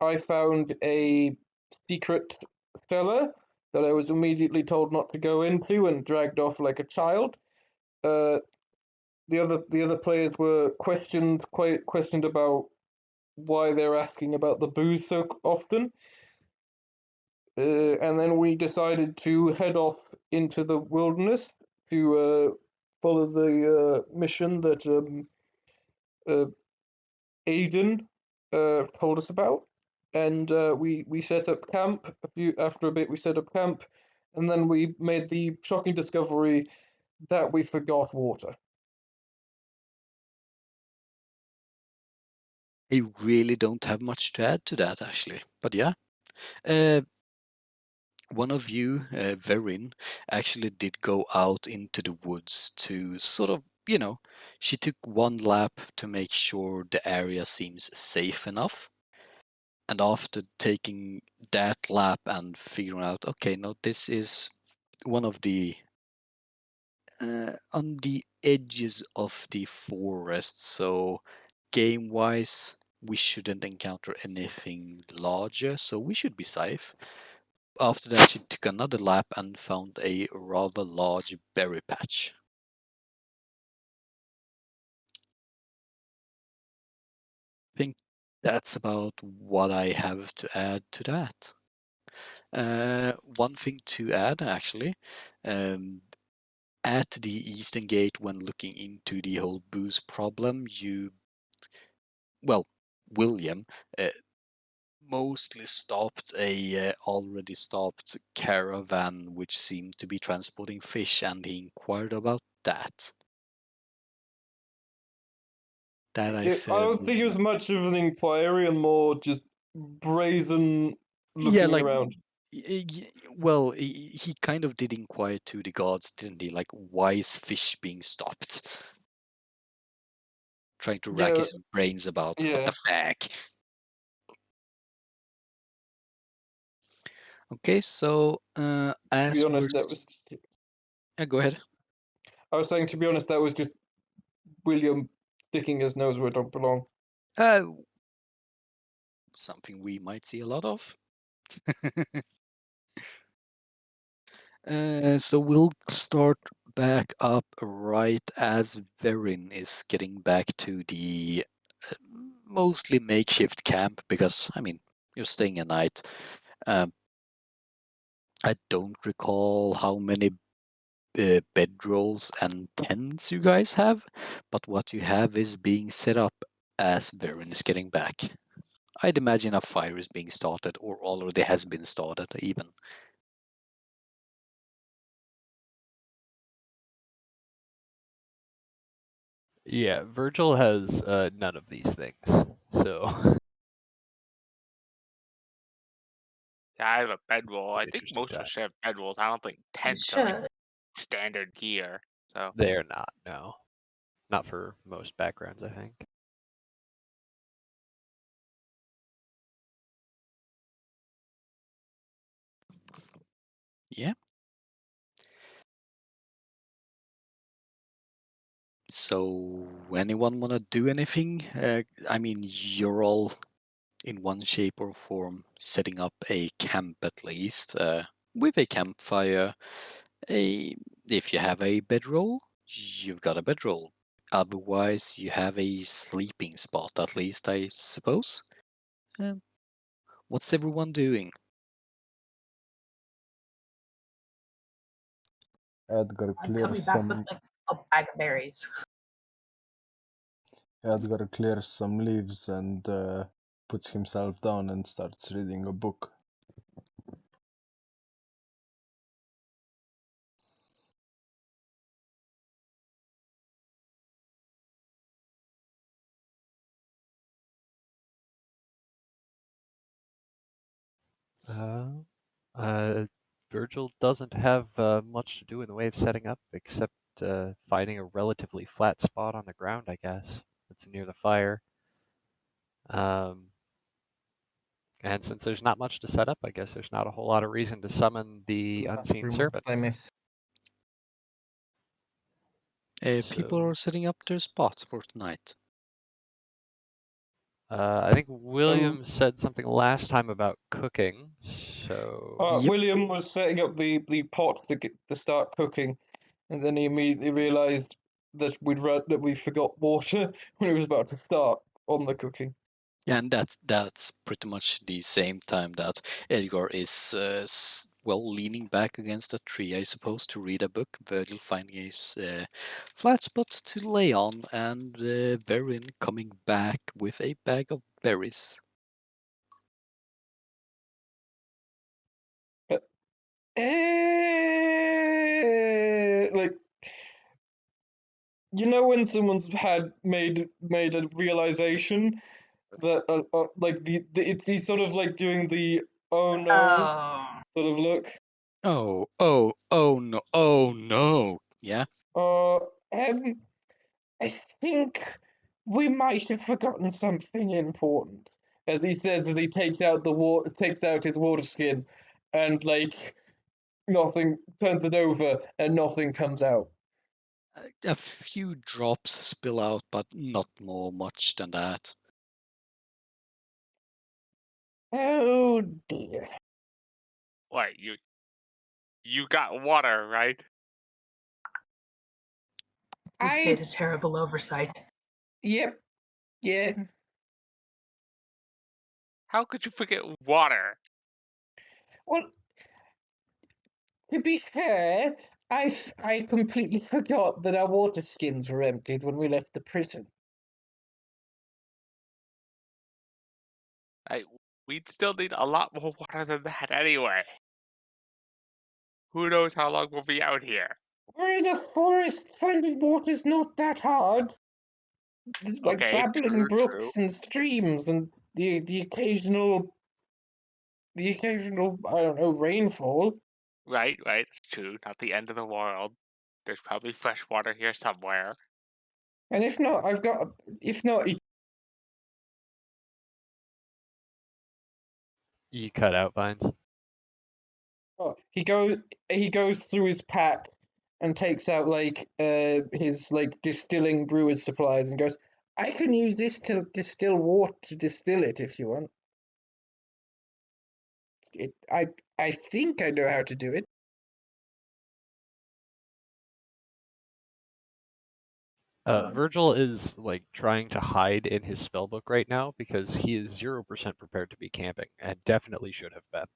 I found a secret cellar that I was immediately told not to go into and dragged off like a child. Uh, the other players were questioned about why they're asking about the booze so often, and then we decided to head off into the wilderness to follow the mission that uh, Aiden told us about, and we set up camp. After a bit, we set up camp, and then we made the shocking discovery that we forgot water. I really don't have much to add to that, actually. But yeah, uh, one of you, Verin, actually did go out into the woods to sort of, she took one lap to make sure the area seems safe enough. And after taking that lap and figuring out, okay, no, this is one of the on the edges of the forest, so game wise, we shouldn't encounter anything larger, so we should be safe. After that, she took another lap and found a rather large berry patch. I think that's about what I have to add to that. One thing to add, actually, um, at the Eastern Gate, when looking into the whole booze problem, William uh, mostly stopped a already stopped caravan which seemed to be transporting fish, and he inquired about that. That I I felt, don't think it was much of an inquiry and more just brazen yeah, looking like, around. well, he kind of did inquire to the gods, didn't he? Like, why is fish being stopped? Trying to rack Yeah, his brains about what the yeah. fuck. Okay, so To be as we're, honest, that was. go ahead. I was saying, to be honest, that was just William sticking his nose where it don't belong. Uh, Something we might see a lot of. So we'll start back up right as Verin is getting back to the uh, mostly makeshift camp because, I mean, you're staying a night. Um, I don't recall how many bedrolls and tents you guys have, but what you have is being set up as Verin is getting back. I'd imagine a fire is being started or already has been started, even. Yeah, Virgil has none of these things. So Yeah, I have a bedroll. I think interesting most of time. us should have bedrolls. I don't think You tents are like should. standard gear. So They're not, no. Not for most backgrounds, I think. Yeah. So, anyone want to do anything? I mean, you're all in one shape or form setting up a camp at least, with a campfire. If you have a bedroll, you've got a bedroll. Otherwise, you have a sleeping spot at least, I suppose. Um, what's everyone doing? Edgar I'm clears coming back with some like a bag of berries. Edgar clears some leaves and puts himself down and starts reading a book. Uh, Virgil doesn't have much to do in the way of setting up except finding a relatively flat spot on the ground, I guess. That's near the fire. Um, and since there's not much to set up, I guess there's not a whole lot of reason to summon the unseen servant. I miss. People are So, setting up their spots for tonight. I think William said something last time about cooking, so Yep. William was setting up the pot to start cooking, and then he immediately realised that we forgot water when he was about to start on the cooking. Yeah, and that's pretty much the same time that Edgar is leaning back against a tree, I suppose, to read a book. Virgil finding his flat spot to lay on, and Verin coming back with a bag of berries. Like, you know, when someone's made a realization that like he's sort of like doing the oh no sort of look. Oh no. Yeah. I think we might have forgotten something important. As he says, as he takes out his water skin, and like nothing turns it over, and nothing comes out. A few drops spill out, but not much than that. Oh dear. What, you got water, right? We've I made a terrible oversight. yep, yeah. How could you forget water? Well, to be fair, I completely forgot that our water skins were emptied when we left the prison. We'd still need a lot more water than that anyway. Who knows how long we'll be out here? We're in a forest. Finding water's not that hard. There's like Okay, babbling true. brooks and streams and the occasional I don't know rainfall. Right, true. Not the end of the world. There's probably fresh water here somewhere. And if not, you cut out, Vines. he goes through his pack and takes out like his like distilling brewer's supplies and goes, I can use this to distill water to distill it if you want. I think I know how to do it. Virgil is like trying to hide in his spellbook right now because he is 0% prepared to be camping and definitely should have been.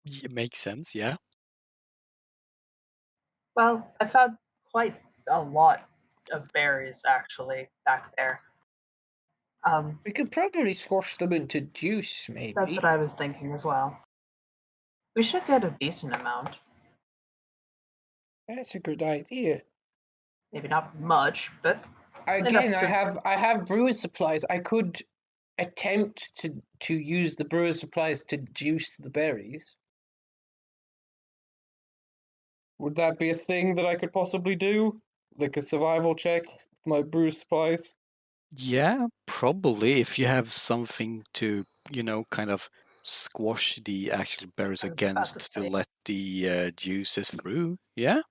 It makes sense, yeah. Well, I found quite a lot of berries actually back there. We could probably squash them into juice, maybe. That's what I was thinking as well. We should get a decent amount. That's a good idea. Maybe not much, but Again, enough to... I have brewer's supplies. I could attempt to use the brewer's supplies to juice the berries. Would that be a thing that I could possibly do? Like a survival check with my brewer's supplies? Yeah, probably if you have something to, kind of squash the actual berries I was about to against to say. let the juices through. Yeah.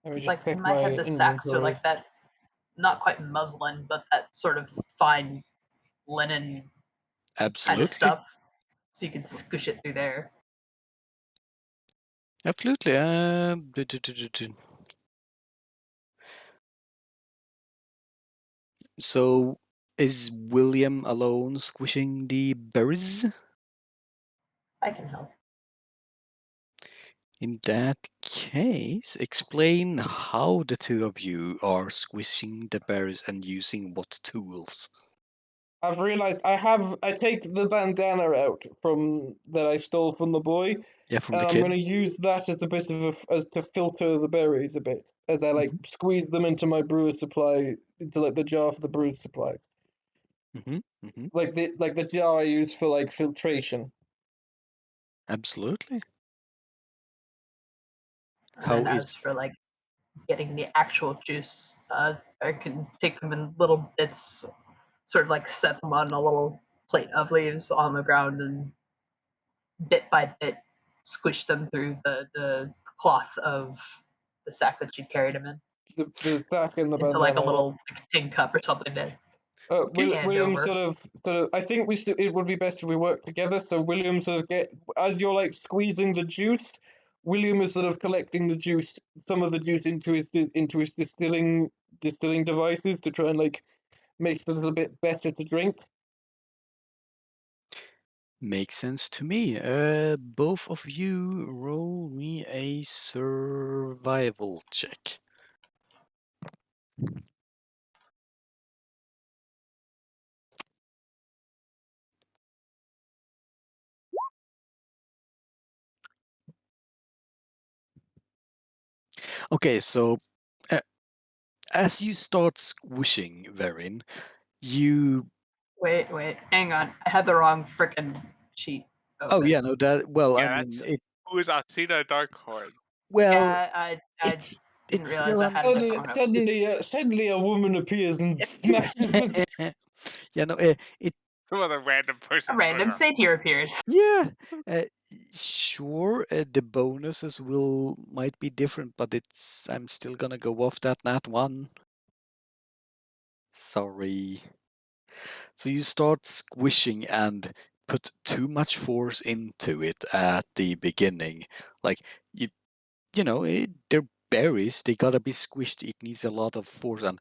Let me It's just like in check my my head the sacks are inventory. like that, not quite muslin, but that sort of fine linen kind Absolutely. of stuff. So you can squish it through there. Absolutely. So is William alone squishing the berries? I can help. In that case, explain how the two of you are squishing the berries and using what tools. I've realized I take the bandana out from that I stole from the boy, Yeah, from and the I'm kid. going to use that as a bit of as to filter the berries a bit as I like squeeze them into my brewer's supply into like the jar for the brewer's supply, like the jar I use for like filtration. Absolutely. And How then is as for like getting the actual juice, I can take them in little bits, sort of like set them on a little plate of leaves on the ground and bit by bit squish them through the cloth of the sack that you carried them in. the sack and the into like a bandana. little like, tin cup or something. To hand William over. sort of. I think it would be best if we work together. So William sort of as you're like squeezing the juice. William is sort of collecting the juice, some of the juice into his distilling devices to try and like make it a little bit better to drink. Makes sense to me. Both of you roll me a survival check. Okay, so as you start squishing, Verin, you. Wait, hang on. I had the wrong frickin' sheet. Oh Open. yeah, no, that. Well, I Yeah, mean, that's it. who is Alcina Darkhorn? Well, Yeah, I it's didn't it's realize still I an. had it wrong. Suddenly a woman appears and smashes him. Yeah, no, it. Some other random A person. random satyr appears. Yeah, sure. The bonuses might be different, but it's. I'm still gonna go off that nat one. Sorry. So you start squishing and put too much force into it at the beginning. Like you know, they're berries. They gotta be squished. It needs a lot of force, and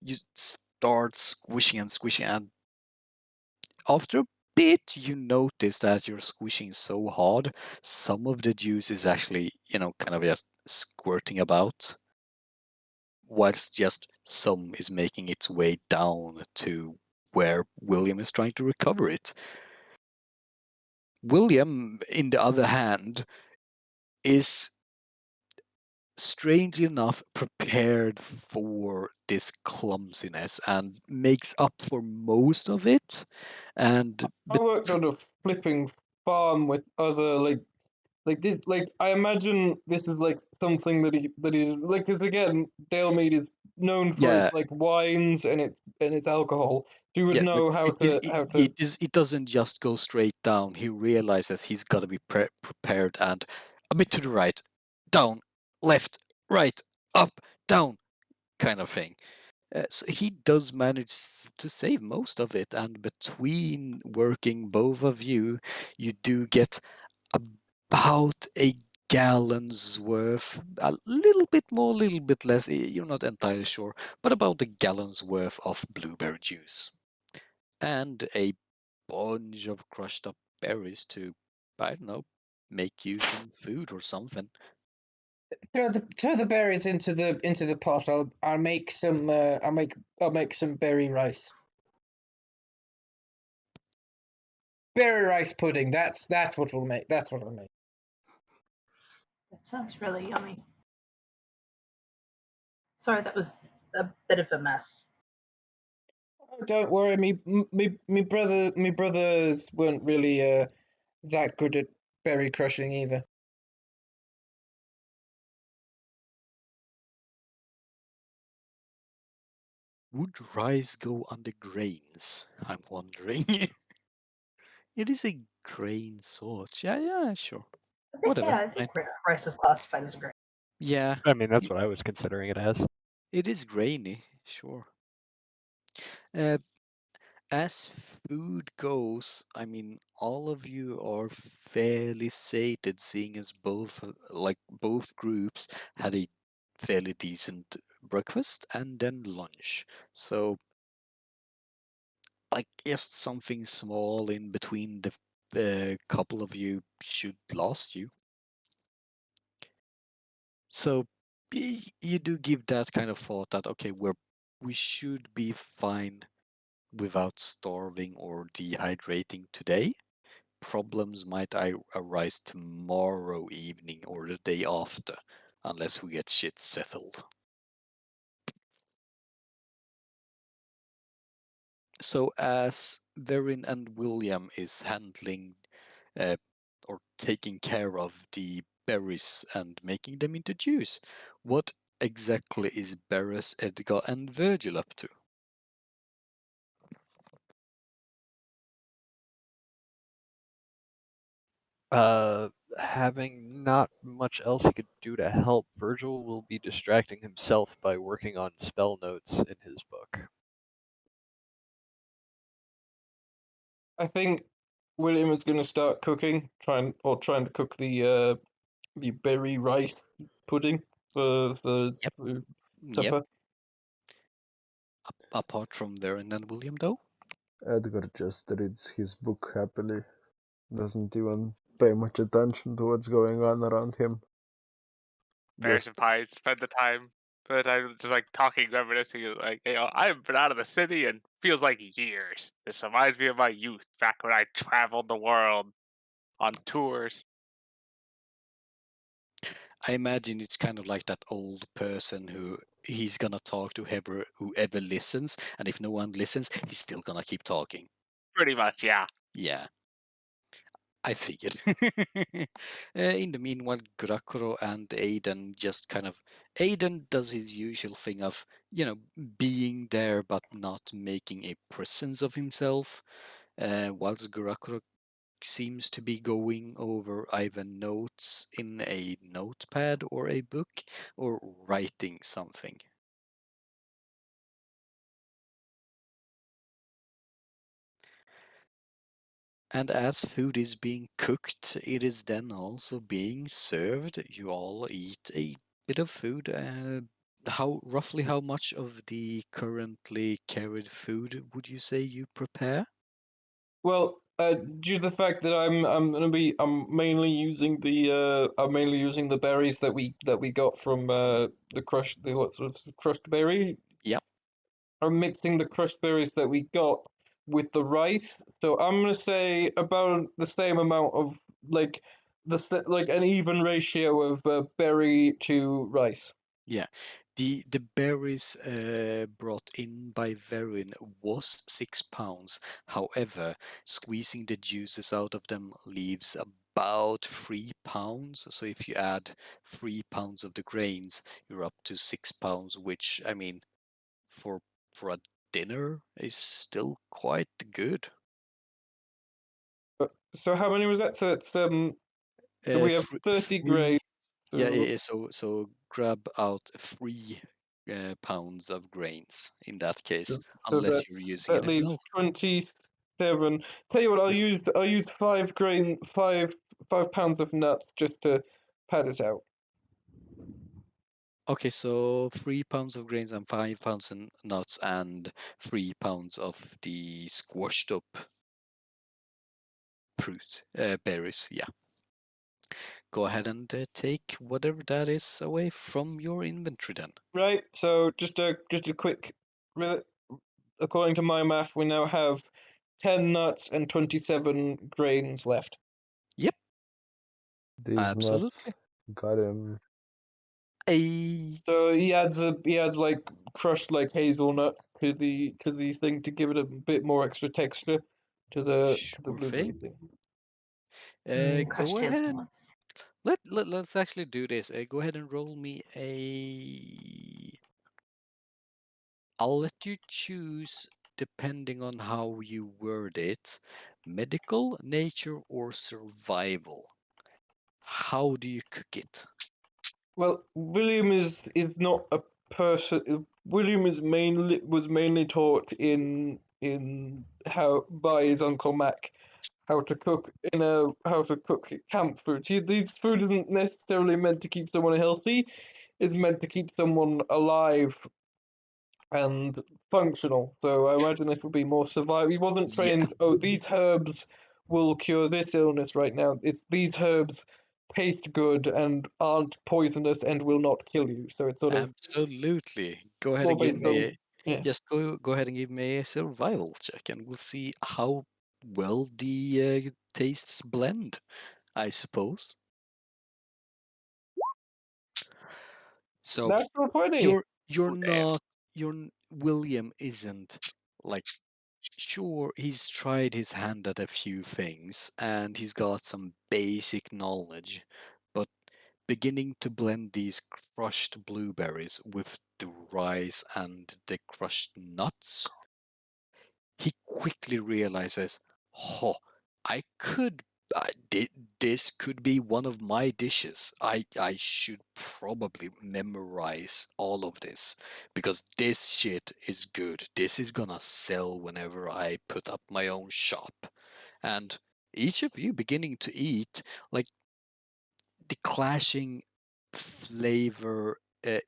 you start squishing and squishing, and after a bit, you notice that you're squishing so hard, some of the juice is actually, kind of just squirting about, whilst just some is making its way down to where William is trying to recover it. William, in the other hand, is strangely enough prepared for this clumsiness and makes up for most of it. And I worked on a flipping farm with other I imagine this is like something that he like, because again Dalemead is known for yeah, its like wines and its alcohol. So you would yeah, look, know how to. it doesn't just go straight down. He realizes he's got to be prepared, and a bit to the right, down, left, right, up, down, kind of thing. So he does manage to save most of it, and between working both of you, you do get about a gallon's worth, a little bit more, a little bit less, you're not entirely sure, but about a gallon's worth of blueberry juice. And a bunch of crushed up berries to, I don't know, make you some food or something. Throw the berries into the pot. I'll make some. I'll make some berry rice. Berry rice pudding. That's what we'll make. That's what I'll make. That sounds really yummy. Sorry, that was a bit of a mess. Oh, don't worry, me brothers weren't really that good at berry crushing either. Would rice go under grains? I'm wondering. It is a grain sort. Yeah, sure. Whatever. I think rice is classified as a grain. Yeah. I mean, that's what I was considering it as. It is grainy, sure. As food goes, I mean, all of you are fairly sated, seeing as both groups had a fairly decent breakfast and then lunch. So, I guess something small in between the couple of you should last you. So, you do give that kind of thought that okay, we should be fine without starving or dehydrating today. Problems might arise tomorrow evening or the day after, unless we get shit settled. So as Verin and William is handling or taking care of the berries and making them into juice, what exactly is Beres, Edgar, and Virgil up to? having not much else he could do to help, Virgil will be distracting himself by working on spell notes in his book. I think William is going to start cooking, trying to cook the berry rice pudding for Yep. for Yep. supper. Apart from Varen and William, though. Edgar just reads his book happily, doesn't even pay much attention to what's going on around him. Bears Just and Pine spend the time just like talking, reminiscing, like, I haven't been out of the city and feels like years. This reminds me of my youth, back when I traveled the world on tours. I imagine it's kind of like that old person who he's gonna talk to whoever listens, and if no one listens, he's still gonna keep talking. Pretty much, yeah. Yeah. I figured. In the meanwhile, Grakuro and Aiden just kind of... Aiden does his usual thing of, being there but not making a presence of himself, whilst Grakuro seems to be going over either notes in a notepad or a book, or writing something. And as food is being cooked, it is then also being served. You all eat a bit of food. Roughly how much of the currently carried food would you say you prepare? Well, due to the fact that I'm mainly using the berries that we got from the crushed berry. Yep. I'm mixing the crushed berries that we got with the rice, so I'm gonna say about the same amount of like like an even ratio of berry to rice. Yeah. The berries brought in by Verin was 6 pounds. However, squeezing the juices out of them leaves about 3 pounds. So if you add 3 pounds of the grains, you're up to 6 pounds, which, I mean, for a dinner is still quite good. So how many was that? So it's so we have 30 grains. Yeah, so grab out 3 pounds of grains in that case, So unless you're using that anything leaves else. 27. Tell you what, I'll use 5 pounds of nuts just to pad it out. Okay, so 3 pounds of grains and 5 pounds of nuts and 3 pounds of the squashed up fruit, berries, yeah. Go ahead and take whatever that is away from your inventory then. Right. So just a quick. According to my math, we now have 10 nuts and 27 grains left. Yep, these nuts absolutely. got him. So he adds like crushed like hazelnut to the thing to give it a bit more extra texture to the Sure blueberry thing. thing. Crushed Go ahead and hazelnuts. let's actually do this. Go ahead and roll me a... I'll let you choose depending on how you word it. Medical, nature, or survival. How do you cook it? Well, William is not a person. William was mainly taught in how by his uncle Mac how to cook camp food. These food isn't necessarily meant to keep someone healthy. It's meant to keep someone alive and functional. So I imagine this would be more survival. He wasn't Yeah, trained. Oh, these herbs will cure this illness right now. It's these herbs taste good and aren't poisonous and will not kill you. So it's sort of absolutely. Go ahead more and give based me on yeah. just go ahead and give me a survival check, and we'll see how well the tastes blend, I suppose. So Natural 20. you're Ooh, damn. not William isn't like... Sure, he's tried his hand at a few things and he's got some basic knowledge, but beginning to blend these crushed blueberries with the rice and the crushed nuts, he quickly realizes, oh, I could This could be one of my dishes. I should probably memorize all of this because this shit is good. This is gonna sell whenever I put up my own shop. And each of you beginning to eat, like the clashing flavor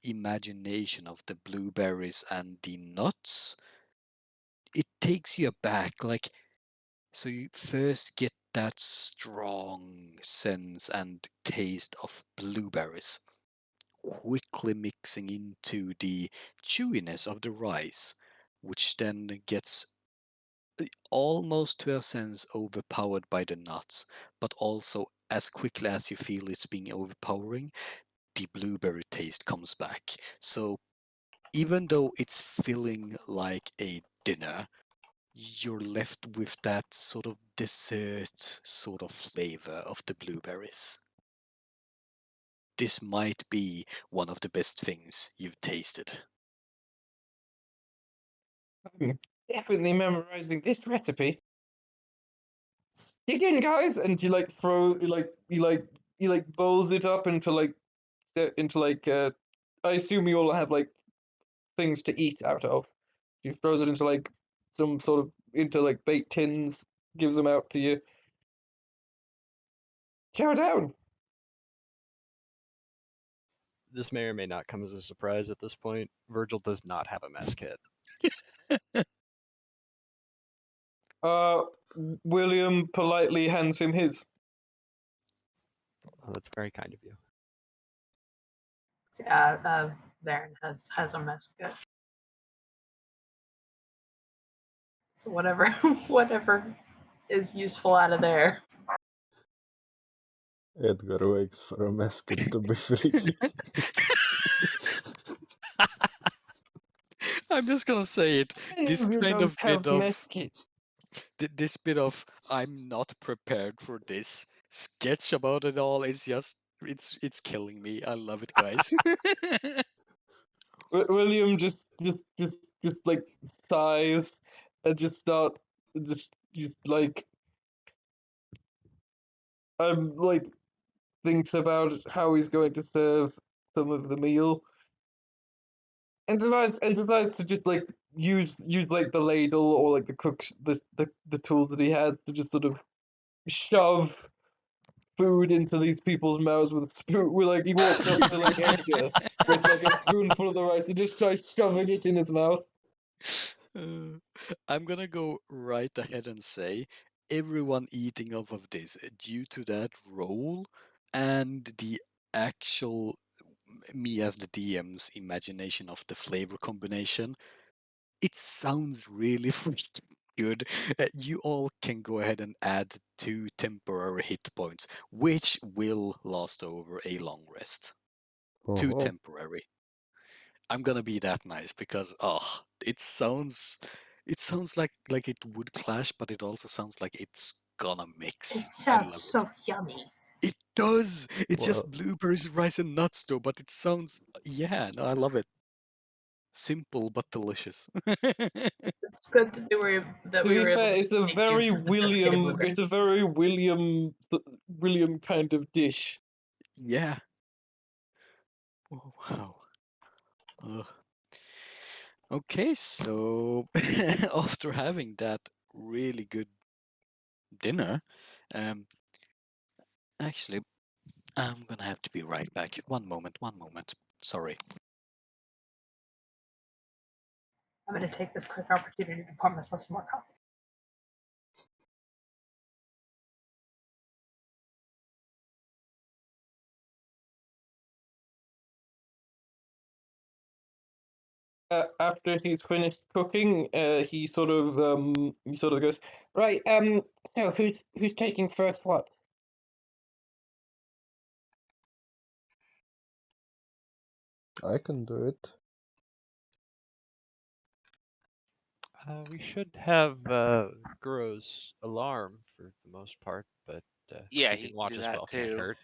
imagination of the blueberries and the nuts, it takes you aback. Like, so you first get that strong sense and taste of blueberries, quickly mixing into the chewiness of the rice, which then gets almost to a sense overpowered by the nuts, but also as quickly as you feel it's being overpowering, the blueberry taste comes back. So even though it's feeling like a dinner, you're left with that sort of dessert sort of flavor of the blueberries. This might be one of the best things you've tasted. I'm definitely memorizing this recipe. Dig in, guys, and you like throw you like bowls it up into like I assume you all have like things to eat out of. He throws it into like some sort of into like baked tins, gives them out to you. Chow down. This may or may not come as a surprise at this point. Virgil does not have a mess kit. William politely hands him his. Oh, that's very kind of you. Yeah, Varen has a mess kit. So whatever whatever is useful out of there. Edgar waits for a mess kit to be free. I'm just gonna say it. This You kind don't of bit have mess of kits. this bit of I'm not prepared for this sketch about it all is just it's killing me. I love it, guys. William just like sighs and just start just like like thinks about how he's going to serve some of the meal and decides to just like use like the ladle or like the cook's the tools that he has to just sort of shove food into these people's mouths with a spoon. With like he walks up to like Edgar with like a spoonful of the rice and just starts shoving it in his mouth. I'm gonna go right ahead and say everyone eating off of this due to that roll and the actual me as the DM's imagination of the flavor combination, it sounds really freaking good. You all can go ahead and add 2 temporary hit points, which will last over a long rest. 2 Oh, temporary. I'm gonna be that nice because it sounds like it would clash, but it also sounds like it's gonna It mix. I sounds love it. so yummy. It does. It's well, just blueberries, rice, and nuts, though. But it sounds, yeah, no, I love it. Simple but delicious. It's good that To we be were able fair, to it's a make very use of the sophisticated William. blueberry. It's a very William kind of dish. Yeah. Oh, wow. Ugh. Okay, so after having that really good dinner, um, actually, I'm gonna have to be right back. One moment. Sorry. I'm going to take this quick opportunity to pour myself some more coffee. After he's finished cooking, he sort of goes, right. So who's taking first what? I can do it. We should have Guro's alarm for the most part, but Yeah, keeping he can watch do as that well can't too. hurt.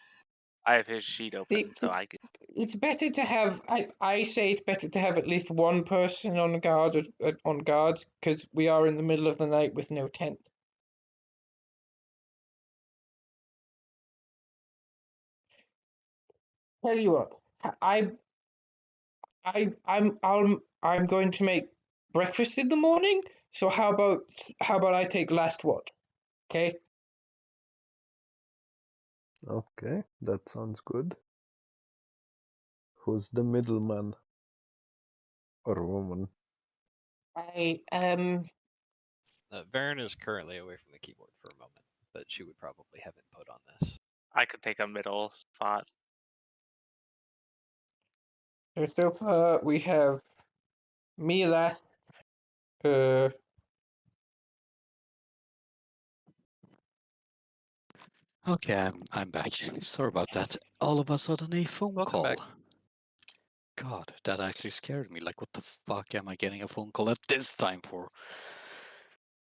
I have his sheet open, so I can. It's better to have. I say it's better to have at least one person on guard on guard because we are in the middle of the night with no tent. tell you what, I'm going to make breakfast in the morning. So how about I take last watch? Okay. Okay, that sounds good. Who's the middleman? Or woman? Varen is currently away from the keyboard for a moment, but she would probably have input on this. I could take a middle spot. So far we have me last. Okay, I'm back. Sorry about that. All of a sudden, a phone Welcome call. back. God, that actually scared me. Like, what the fuck am I getting a phone call at this time for?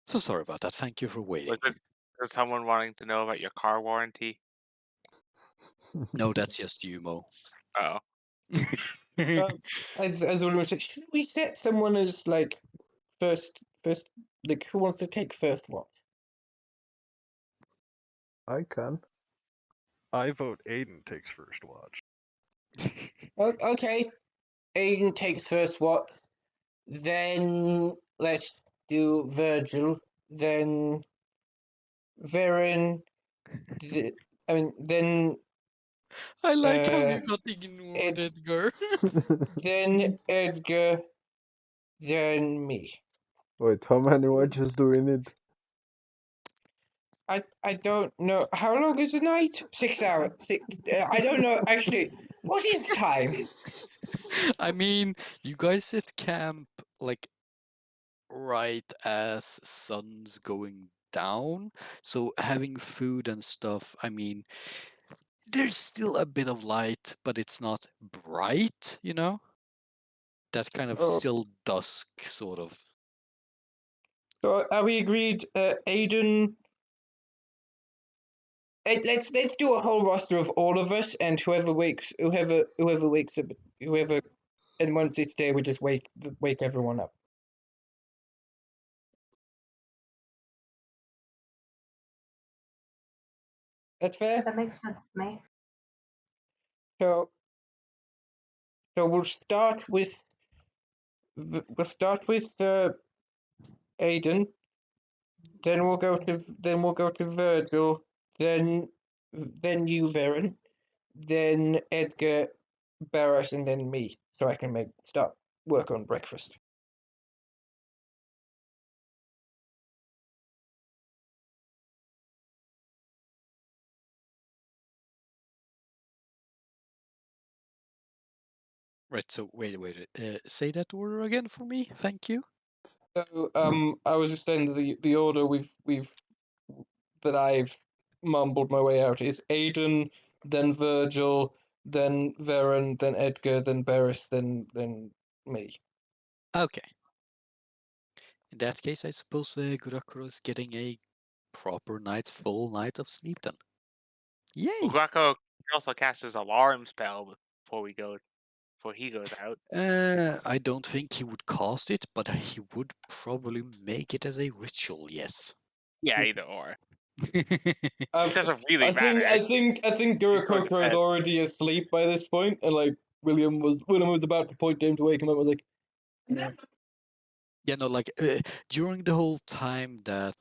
So sorry about that. Thank you for waiting. Was it someone wanting to know about your car warranty? No, that's just you, Mo. Oh, As William was saying, should we set someone as like first, like who wants to take first watch? I can. I vote Aiden takes first watch. Okay, Aiden takes first watch. Then let's do Virgil. Then Varen. Then I like how Uh, you got ignored, Edgar. then Edgar. Then me. Wait, how many watches do we need? I don't know. How long is the night? 6 hours. I don't know. Actually, what is time? I mean, you guys at camp, like, right as sun's going down. So having food and stuff, I mean, there's still a bit of light, but it's not bright, you know? That kind of Oh. still dusk, sort of. So are we agreed? Aiden. Let's do a whole roster of all of us, and whoever wakes up, and once it's day, we just wake everyone up. That's fair. That makes sense to me. So we'll start with Aiden. Then we'll go to Virgil. Then you, Varen. Then Edgar, Barris, and then me. So I can start work on breakfast. Right, so wait. Say that order again for me, thank you. So I was just saying the order that I've mumbled my way out is Aiden, then Virgil, then Varen, then Edgar, then Barris, then me. Okay. In that case, I suppose Gurakuro is getting a proper full night of sleep then. Yay! Ugako also casts his alarm spell before he goes out. I don't think he would cast it, but he would probably make it as a ritual, yes. Yeah, either or. It Um, doesn't really I matter. think going to Gurakoko is bed. already asleep by this point, and like William was about to point to him to wake him up. Was like, Yeah, no, like during the whole time that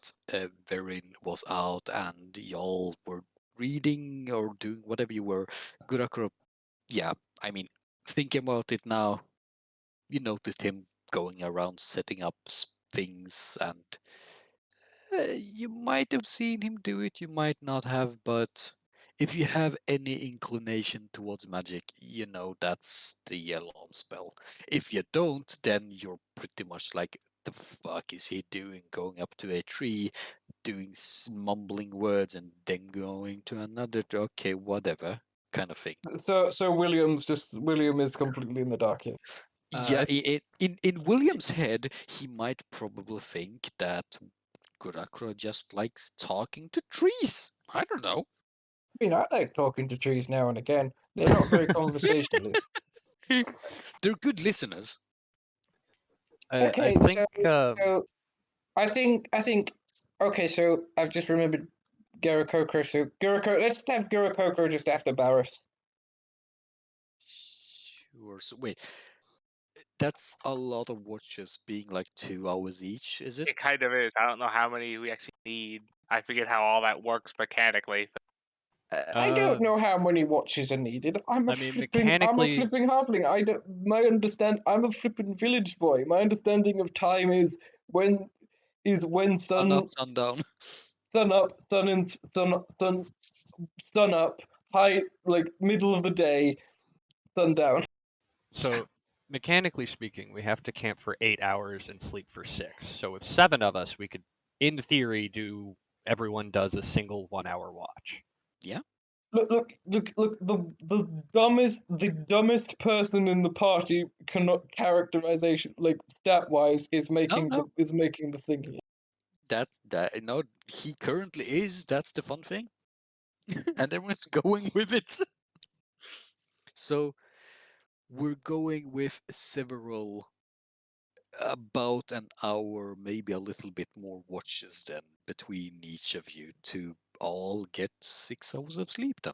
Verin was out and y'all were reading or doing whatever you were, Gurakuro, yeah, I mean, thinking about it now, you noticed him going around setting up things, and you might have seen him do it, you might not have, but if you have any inclination towards magic, you know that's the alarm spell. If you don't, then you're pretty much like, the fuck is he doing? Going up to a tree, doing mumbling words, and then going to another. Okay, whatever, kind of thing. so William is completely in the dark here. Yeah, in William's head, he might probably think that Gurakuro just likes talking to trees. I don't know. I mean, I like talking to trees now and again. They're not very conversationalist. They're good listeners. Okay, I think so I think okay, so I've just remembered Gurakoko. So Gurakoko, let's have Gurakoko just after Barris. 2 hours. Wait, that's a lot of watches being like 2 hours each, is it? It kind of is. I don't know how many we actually need. I forget how all that works mechanically. I don't know how many watches are needed. I'm a I mean, flipping mechanically- halfling. I'm a flipping village boy. My understanding of time is when Sun sun up, sundown. sun up, sun up, high like middle of the day, sundown. So, mechanically speaking, we have to camp for 8 hours and sleep for 6. So, with 7 of us, we could, in theory, do everyone does a single 1-hour watch. Look! The dumbest person in the party cannot characterization like stat wise is making no. the thing here. That no, he currently is. That's the fun thing, and everyone's going with it. So we're going with several, about an hour, maybe a little bit more watches then between each of you to all get 6 hours of sleep then.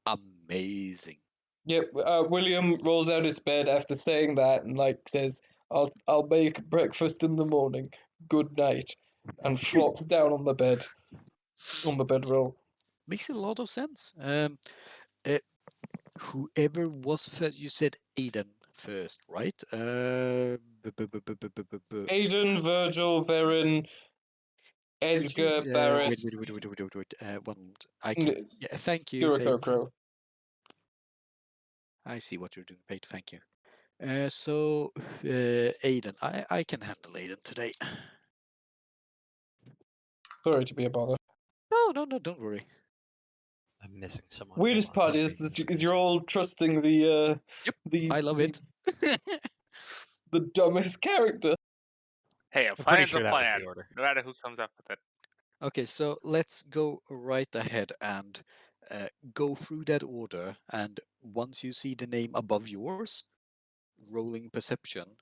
Amazing. Yep. William rolls out his bed after saying that and like says, "I'll make breakfast in the morning. Good night," and flops down on the bedroll. Makes a lot of sense. Whoever was first, you said Aiden first, right? Aiden, Virgil, Verin, Could you, Edgar, Barris, wait. One moment. I can. Yeah, thank you. Kurokokro. I see what you're doing, Pate. Thank you. So, Aiden, I can handle Aiden today. Sorry to be a bother. No, don't worry. I'm missing someone. Weirdest Hold on, part who's is being that crazy? you're all trusting the Yep, the I love it. the dumbest character. Hey, a I'm pretty plan's sure a that was plan, the order. no matter who comes up with it. Okay, so let's go right ahead and go through that order. And once you see the name above yours, rolling perception,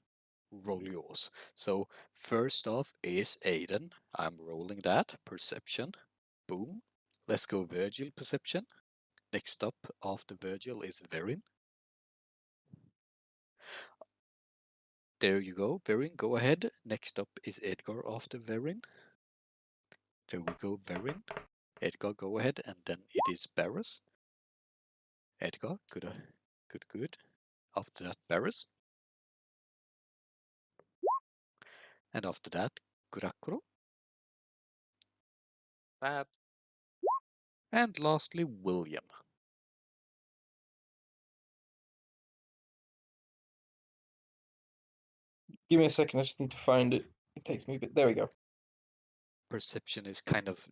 roll yours. So first off is Aiden. I'm rolling that. Perception. Boom. Let's go Virgil perception. Next up after Virgil is Verin. There you go, Verin, go ahead. Next up is Edgar after Verin. There we go, Verin. Edgar, go ahead, and then it is Barris. Edgar, good. After that, Barris. And after that, Kurakuro. And lastly, William. Give me a second, I just need to find it. It takes me a bit. There we go. Perception is kind of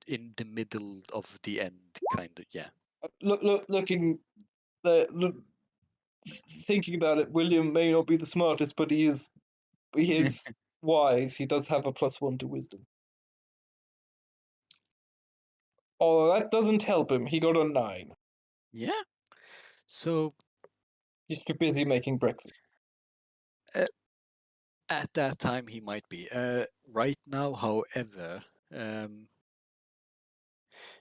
in the middle of the end, kind of, yeah. Looking, thinking about it, William may not be the smartest, but he is wise. He does have a +1 to wisdom. Oh, that doesn't help him. He got a 9. Yeah. So He's too busy making breakfast. at that time he might be. Right now, however,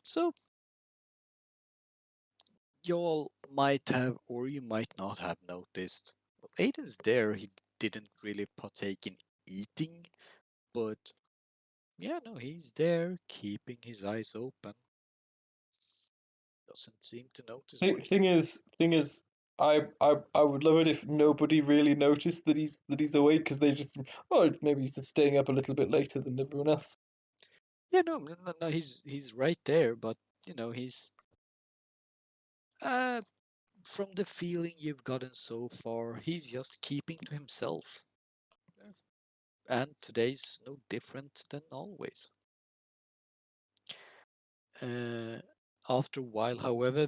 so y'all might have, or you might not have noticed. Aiden's there. He didn't really partake in eating, but yeah, no, he's there, keeping his eyes open. Doesn't seem to notice much. Thing is, I would love it if nobody really noticed that he's awake because they just maybe he's just staying up a little bit later than everyone else. Yeah, no, he's right there, but you know, he's from the feeling you've gotten so far, he's just keeping to himself. And today's no different than always. After a while, however,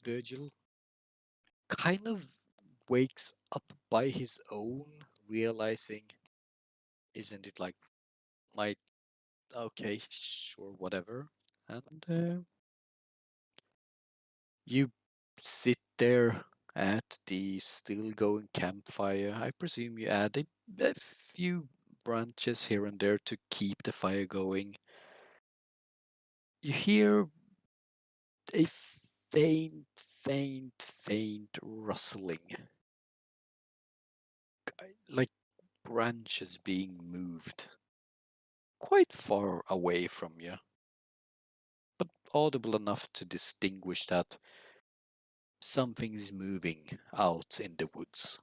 Virgil kind of wakes up by his own, realizing, isn't it like my okay, sure, whatever. And you sit there at the still going campfire. I presume you add a few branches here and there to keep the fire going. You hear a faint, faint rustling. Like branches being moved quite far away from you, but audible enough to distinguish that something is moving out in the woods.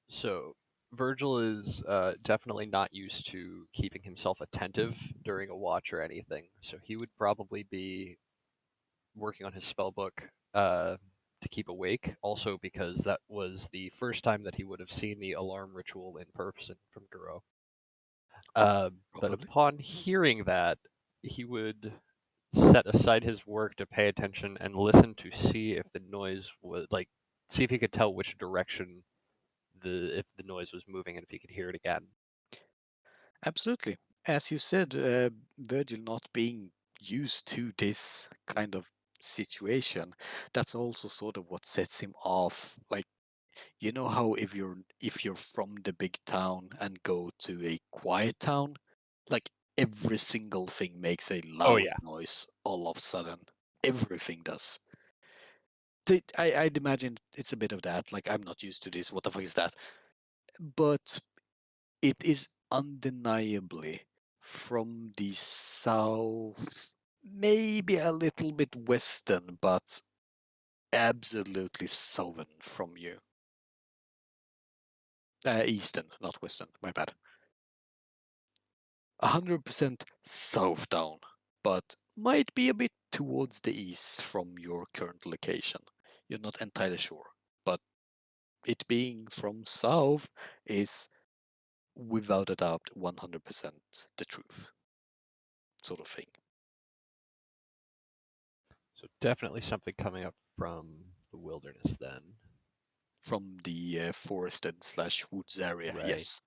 So Virgil is definitely not used to keeping himself attentive during a watch or anything, so he would probably be working on his spell book to keep awake, also because that was the first time that he would have seen the alarm ritual in person from Guro. But Probably. upon hearing that, he would set aside his work to pay attention and listen to see if the noise was see if he could tell which direction if the noise was moving and if he could hear it again. Absolutely. As you said, Virgil not being used to this kind of situation, that's also sort of what sets him off. Like, you know how if you're from the big town and go to a quiet town, like every single thing makes a loud yeah. noise all of a sudden. Everything does. I'd imagine it's a bit of that. Like, I'm not used to this. What the fuck is that? But it is undeniably from the south, maybe a little bit western, but absolutely southern from you. Eastern, not western, my bad. 100% south down, but might be a bit towards the east from your current location. You're not entirely sure, but it being from south is without a doubt 100% the truth, sort of thing. So definitely something coming up from the wilderness then. From the forested / woods area, Right. yes.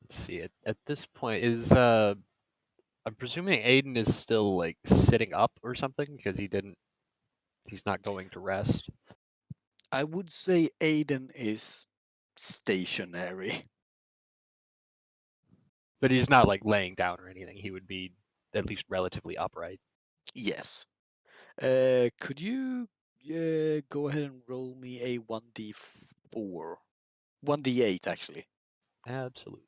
Let's see. At this point, is I'm presuming Aiden is still like sitting up or something because he's not going to rest. I would say Aiden is stationary. But he's not like laying down or anything. He would be at least relatively upright. Yes. Could you go ahead and roll me a 1d4? 1d8, actually. Absolutely.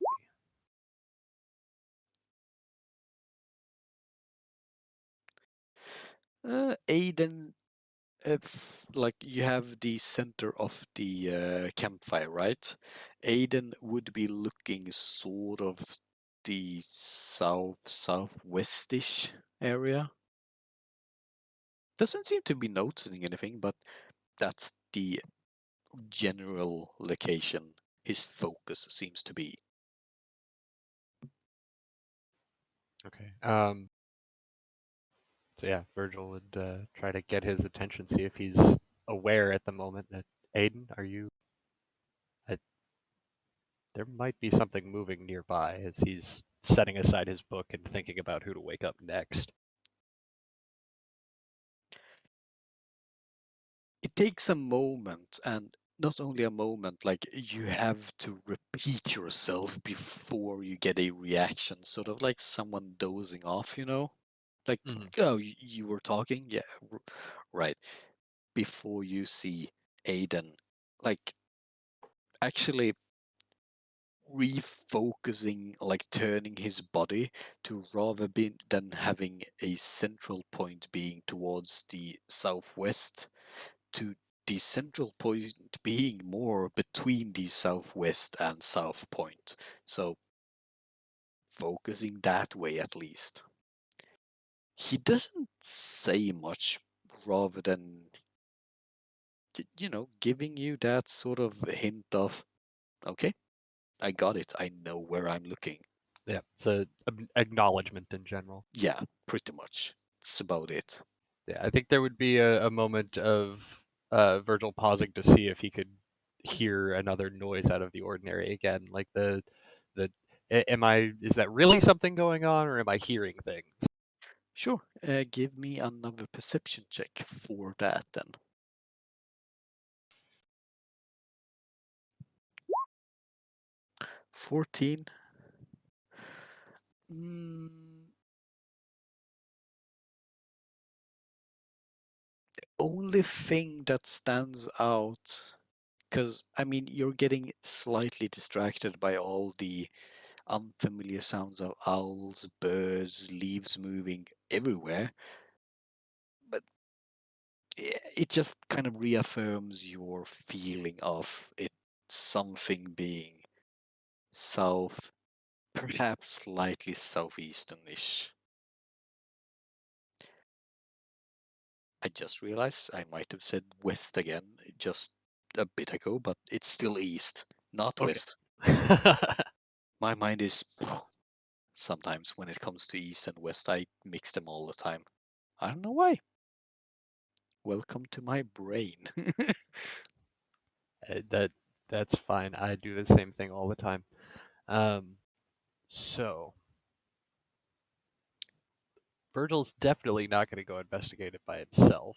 Aiden, if like you have the center of the campfire, right? Aiden would be looking sort of the southwestish area. Doesn't seem to be noticing anything, but that's the general location his focus seems to be. Okay. So yeah, Virgil would try to get his attention, see if he's aware at the moment that Aiden, are you? There might be something moving nearby as he's setting aside his book and thinking about who to wake up next. It takes a moment, and not only a moment, like you have to repeat yourself before you get a reaction, sort of like someone dozing off, you know? Like, oh, you were talking? Yeah, right. Before you see Aiden, like, actually refocusing, like turning his body to rather be than having a central point being towards the southwest, to the central point being more between the southwest and south point. So focusing that way at least. He doesn't say much rather than giving you that sort of hint of, okay, I got it. I know where I'm looking. Yeah, it's an acknowledgement in general. Yeah, pretty much. That's about it. Yeah, I think there would be a moment of Virgil pausing to see if he could hear another noise out of the ordinary again, like is that really something going on, or am I hearing things? Sure. Give me another perception check for that then. 14. Mm, the only thing that stands out, because I mean, you're getting slightly distracted by all the unfamiliar sounds of owls, birds, leaves moving everywhere. But it just kind of reaffirms your feeling of it something being south, perhaps slightly southeastern-ish. I just realized I might have said west again just a bit ago, but it's still east, not Okay. west. My mind is sometimes when it comes to east and west, I mix them all the time. I don't know why. Welcome to my brain. That's fine. I do the same thing all the time. So Virgil's definitely not going to go investigate it by himself.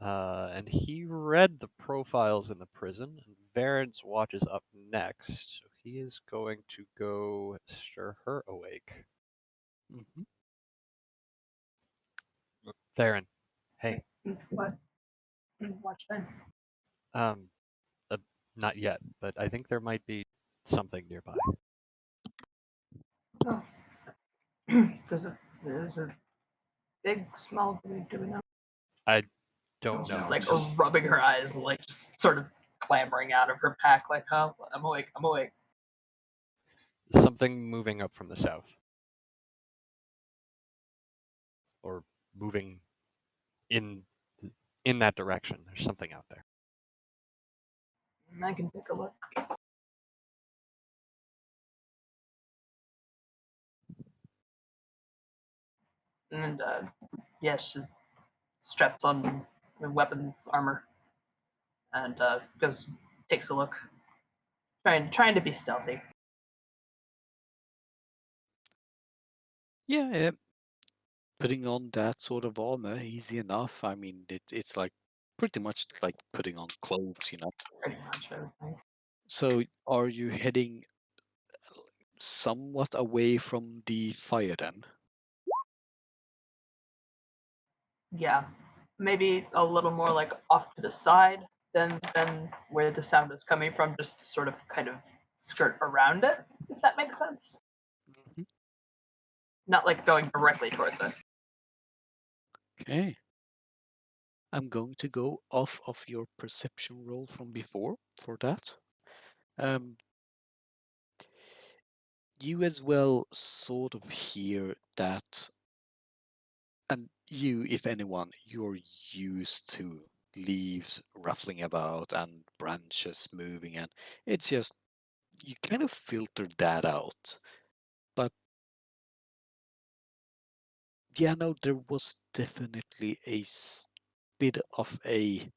And he read the profiles in the prison, and Varens watches up next, so he is going to go stir her awake. Mhm. Varen, hey, What? Watch then. um, not yet, but I think there might be something nearby. Oh. Is it big, small? Do we know? I don't She's know. like Just rubbing her eyes, like just sort of clambering out of her pack, like, "Oh, I'm awake. I'm awake." something moving up from the south, or moving in that direction. There's something out there. I can take a look. And yeah, she straps on the weapons armor and goes takes a look, trying to be stealthy. Yeah, putting on that sort of armor, easy enough. I mean, it's like pretty much like putting on clothes, you know. Pretty much everything. So, are you heading somewhat away from the fire then? Yeah, maybe a little more like off to the side than where the sound is coming from, just to sort of kind of skirt around it, if that makes sense. Mhm. Not like going directly towards it. Okay. I'm going to go off of your perception roll from before for that. You as well sort of hear that, and you, if anyone, you're used to leaves ruffling about and branches moving, and it's just you kind of filtered that out. But yeah, no, there was definitely a bit of a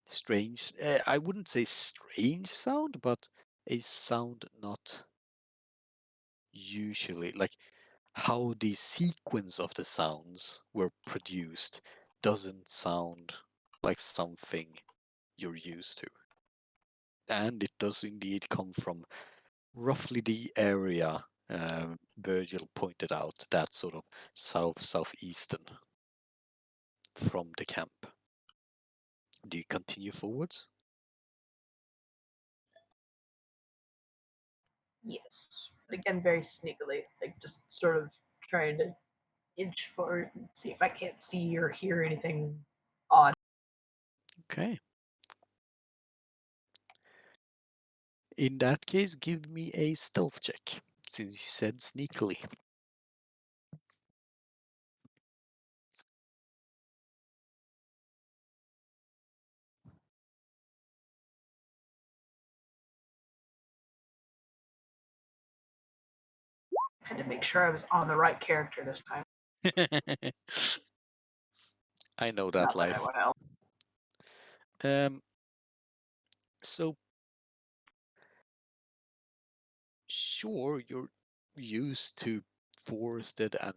strange, I wouldn't say strange sound, but a sound not usually, like how the sequence of the sounds were produced doesn't sound like something you're used to. And it does indeed come from roughly the area Virgil pointed out, that sort of southeastern from the camp. Do you continue forwards? Yes, but again, very sneakily, like just sort of trying to inch forward and see if I can't see or hear anything odd. Okay. In that case, give me a stealth check, since you said sneakily. Had to make sure I was on the right character this time. I know that Not that life. anyone else. So sure, you're used to forested and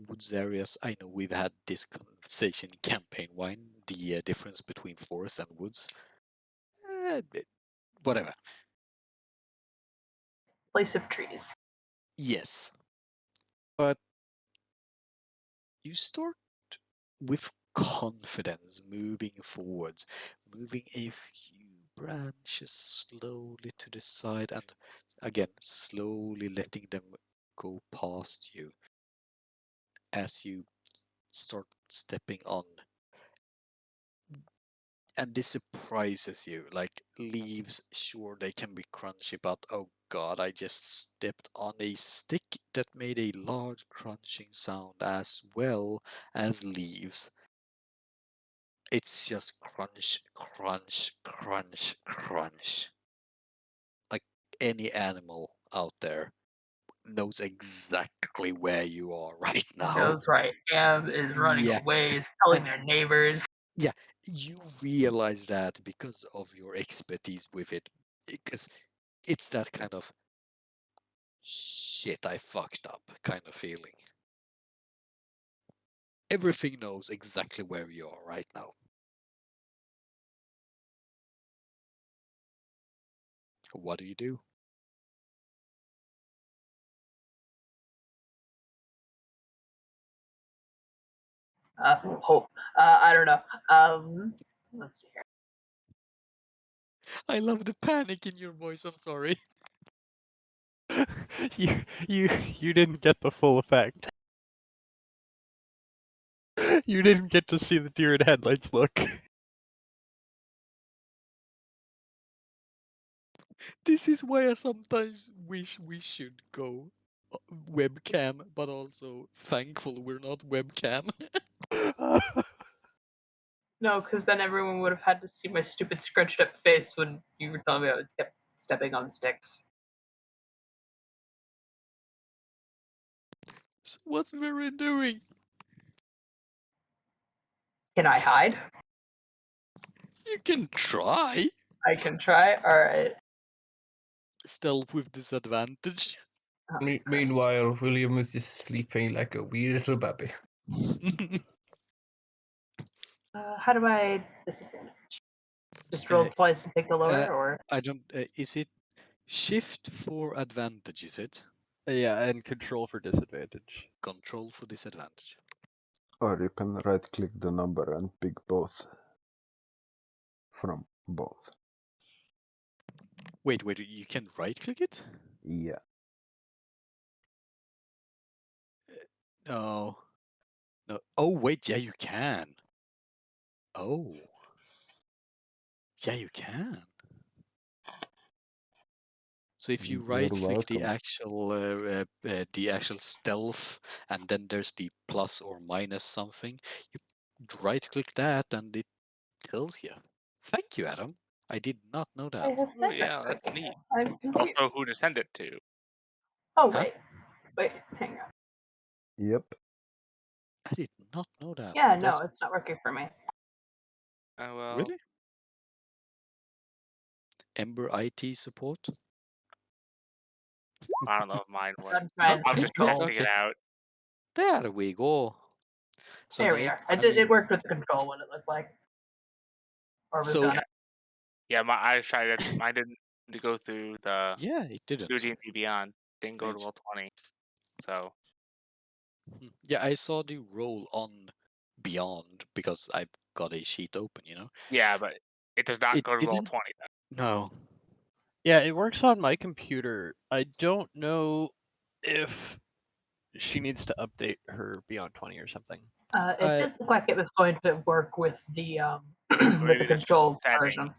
woods areas. I know we've had this conversation campaign wine, the difference between forest and woods. Whatever. place of trees. Yes. But you start with confidence moving forwards, moving a few branches slowly to the side and again slowly letting them go past you as you start stepping on. And this surprises you, like leaves, sure they can be crunchy, but oh god, I just stepped on a stick that made a large crunching sound as well as leaves. It's just crunch, crunch, crunch, crunch. Like any animal out there knows exactly where you are right now. Knows right. Am is running Yeah. away, is telling And their neighbors. you realize that because of your expertise with it, because it's that kind of shit I fucked up kind of feeling. Everything knows exactly where you are right now. What do you do? Hope. I don't know. Let's see here. I love the panic in your voice, I'm sorry. you didn't get the full effect. You didn't get to see the deer in headlights look. This is why I sometimes wish we should go webcam, but also thankful we're not webcam. No, because then everyone would have had to see my stupid scrunched up face when you were telling me I kept stepping on sticks. So what's Verin doing? Can I hide? You can try. I can try. All right. Stealth with disadvantage. Oh, Christ. Meanwhile, William is just sleeping like a wee little baby. How do I disadvantage? Just roll twice and pick the lower, or I don't. Is it shift for advantage? Is it Yeah, and control for disadvantage. control for disadvantage? Or you can right click the number and pick both. From both. Wait. You can right click it? Yeah. No. No. Oh wait. Yeah, you can. Oh. Yeah, you can. So if you You're right click welcome. the actual stealth, and then there's the plus or minus something, you right click that and it tells you. Thank you, Adam. I did not know I that. have Oh never yeah, that's clicked neat. that. I'm confused. Also, who to send it to? Oh Huh? wait, hang on. Yep. I did not know that. Yeah, no, That's it's not working for me. Oh well. really Ember IT support. I don't know if mine works. I'm trying I'm to just control. testing it out. There we go. So There we Nate, are. I mean, It worked with the control what it looked like. Or was So- done. Yeah, I tried it. Mine didn't to go through the yeah, it didn't. D&D Beyond. Didn't go to Strange. Roll20. So Yeah, I saw the roll on Beyond because I've got a sheet open, you know. yeah, but it does not It go to didn't- Roll20. No. Yeah, it works on my computer. I don't know if she needs to update her Beyond 20 or something. It I- did look like it was going to work with the with maybe the that's just control setting. version.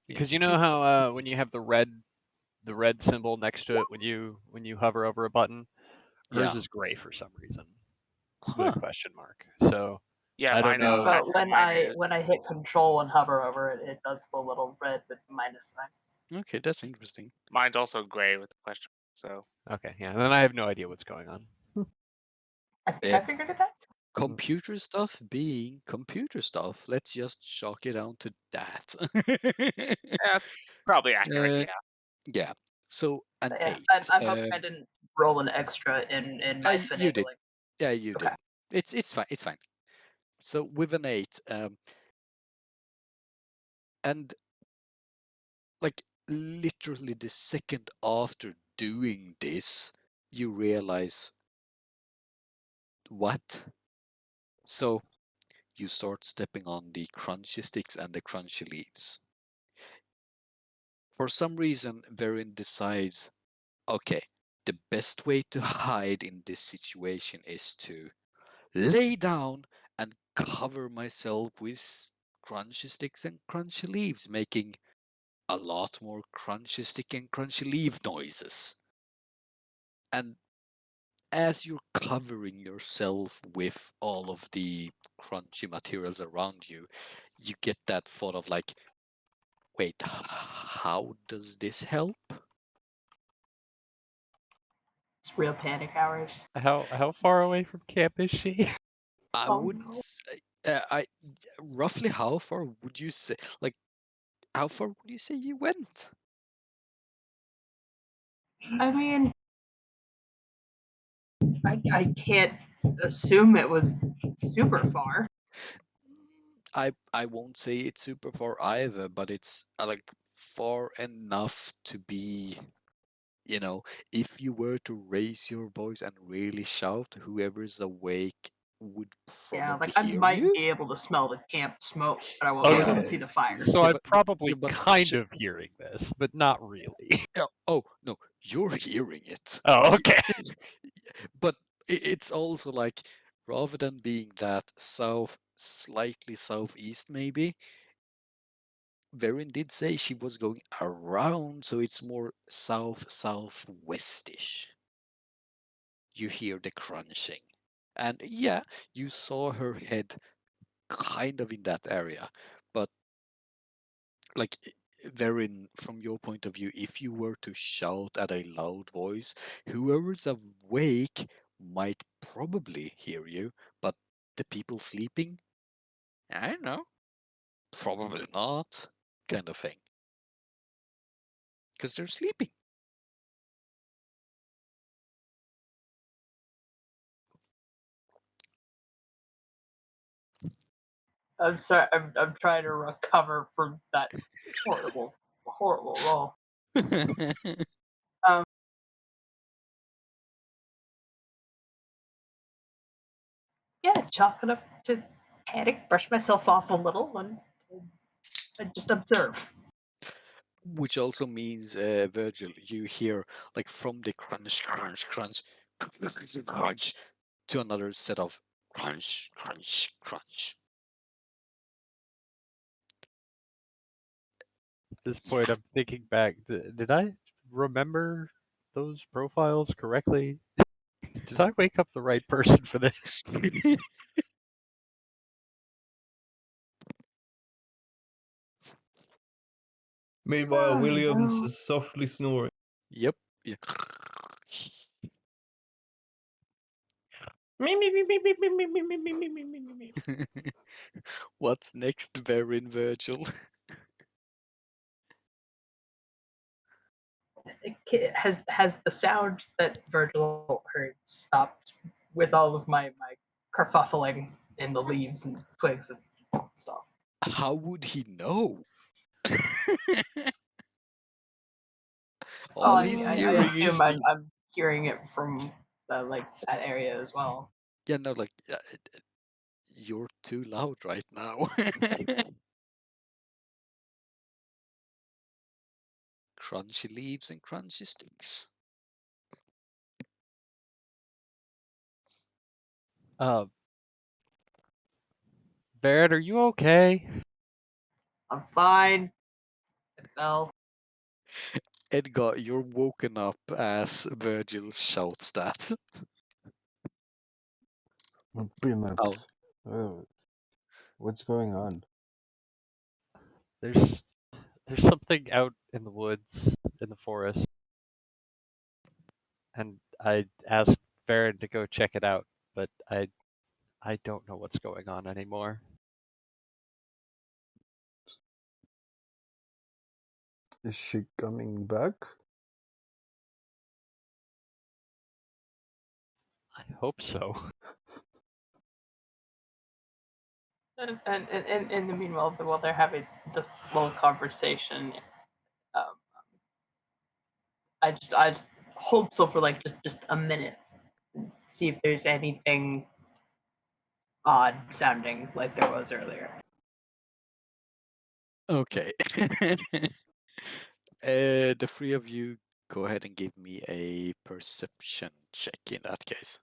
Because you know how when you have the red symbol next to it when you hover over a button, hers Yeah. is gray for some reason with Huh. a question mark. So Yeah, I don't mine is. know. But when mine is. I hit control and hover over it, it does the little red with the minus sign. Okay, that's interesting. Mine's also gray with the question. So Okay, yeah, and then I have no idea what's going on. I think Yeah. I figured it out. Computer stuff being computer stuff. Let's just chalk it down to that. yeah, probably accurate. Uh, yeah. So an But yeah, 8. I'm hoping I didn't roll an extra in my You did. finagling. Yeah, you Okay. did. It's fine. It's fine. So with an 8, and like literally the second after doing this, you realize, what? So you start stepping on the crunchy sticks and the crunchy leaves. For some reason, Verin decides, okay, the best way to hide in this situation is to lay down and cover myself with crunchy sticks and crunchy leaves, making a lot more crunchy stick and crunchy leaf noises. And as you're covering yourself with all of the crunchy materials around you, you get that thought of like, wait, how does this help? It's real panic hours. How far away from camp is she? I Oh, would, no. I roughly how far would you say? Like, how far would you say you went? I mean, I can't assume it was super far. I won't say it's super far either, but it's like far enough to be, you know, if you were to raise your voice and really shout, whoever's awake would Yeah, probably like I hear might you. be able to smell the camp smoke, but I Okay. wouldn't see the fire. So Yeah, I'm but probably yeah, but kind sh- of hearing this, but not really. oh no, you're hearing it. Oh, okay. But it's also like, rather than being that south, slightly southeast, maybe, Verin did say she was going around, so it's more south southwestish. You hear the crunching. And yeah, you saw her head kind of in that area. But like, Verin, from your point of view, if you were to shout at a loud voice, whoever's awake might probably hear you, but the people sleeping, I don't know, probably not, kind of thing. Because they're sleeping. I'm sorry. I'm trying to recover from that horrible roll. Um, yeah, chalk it up to panic. Brush myself off a little and just observe. Which also means, Virgil, you hear like from the crunch, crunch, crunch, crunch to another set of crunch, crunch, crunch. At this point, I'm thinking back. Did I remember those profiles correctly? Did I wake up the right person for this? Meanwhile, Oh, Williams no. is softly snoring. Yep. Yeah. What's next, Verin, Virgil? Has the sound that Virgil heard stopped with all of my kerfuffling in the leaves and twigs and stuff? How would he know? Oh, All I he's mean, I hearing is assume I'm hearing it from like that area as well. yeah, no, like, you're too loud right now. Crunchy leaves and crunchy sticks. Barrett, are you okay? I'm fine. I fell. Edgar, you're woken up as Virgil shouts that. Peanuts. What's going on? There's something out in the woods, in the forest, and I asked Farron to go check it out, but I don't know what's going on anymore. Is she coming back? I hope so. And in the meanwhile, while they're having this little conversation, I just hold still for like just a minute, and see if there's anything odd sounding like there was earlier. Okay. The three of you go ahead and give me a perception check in that case.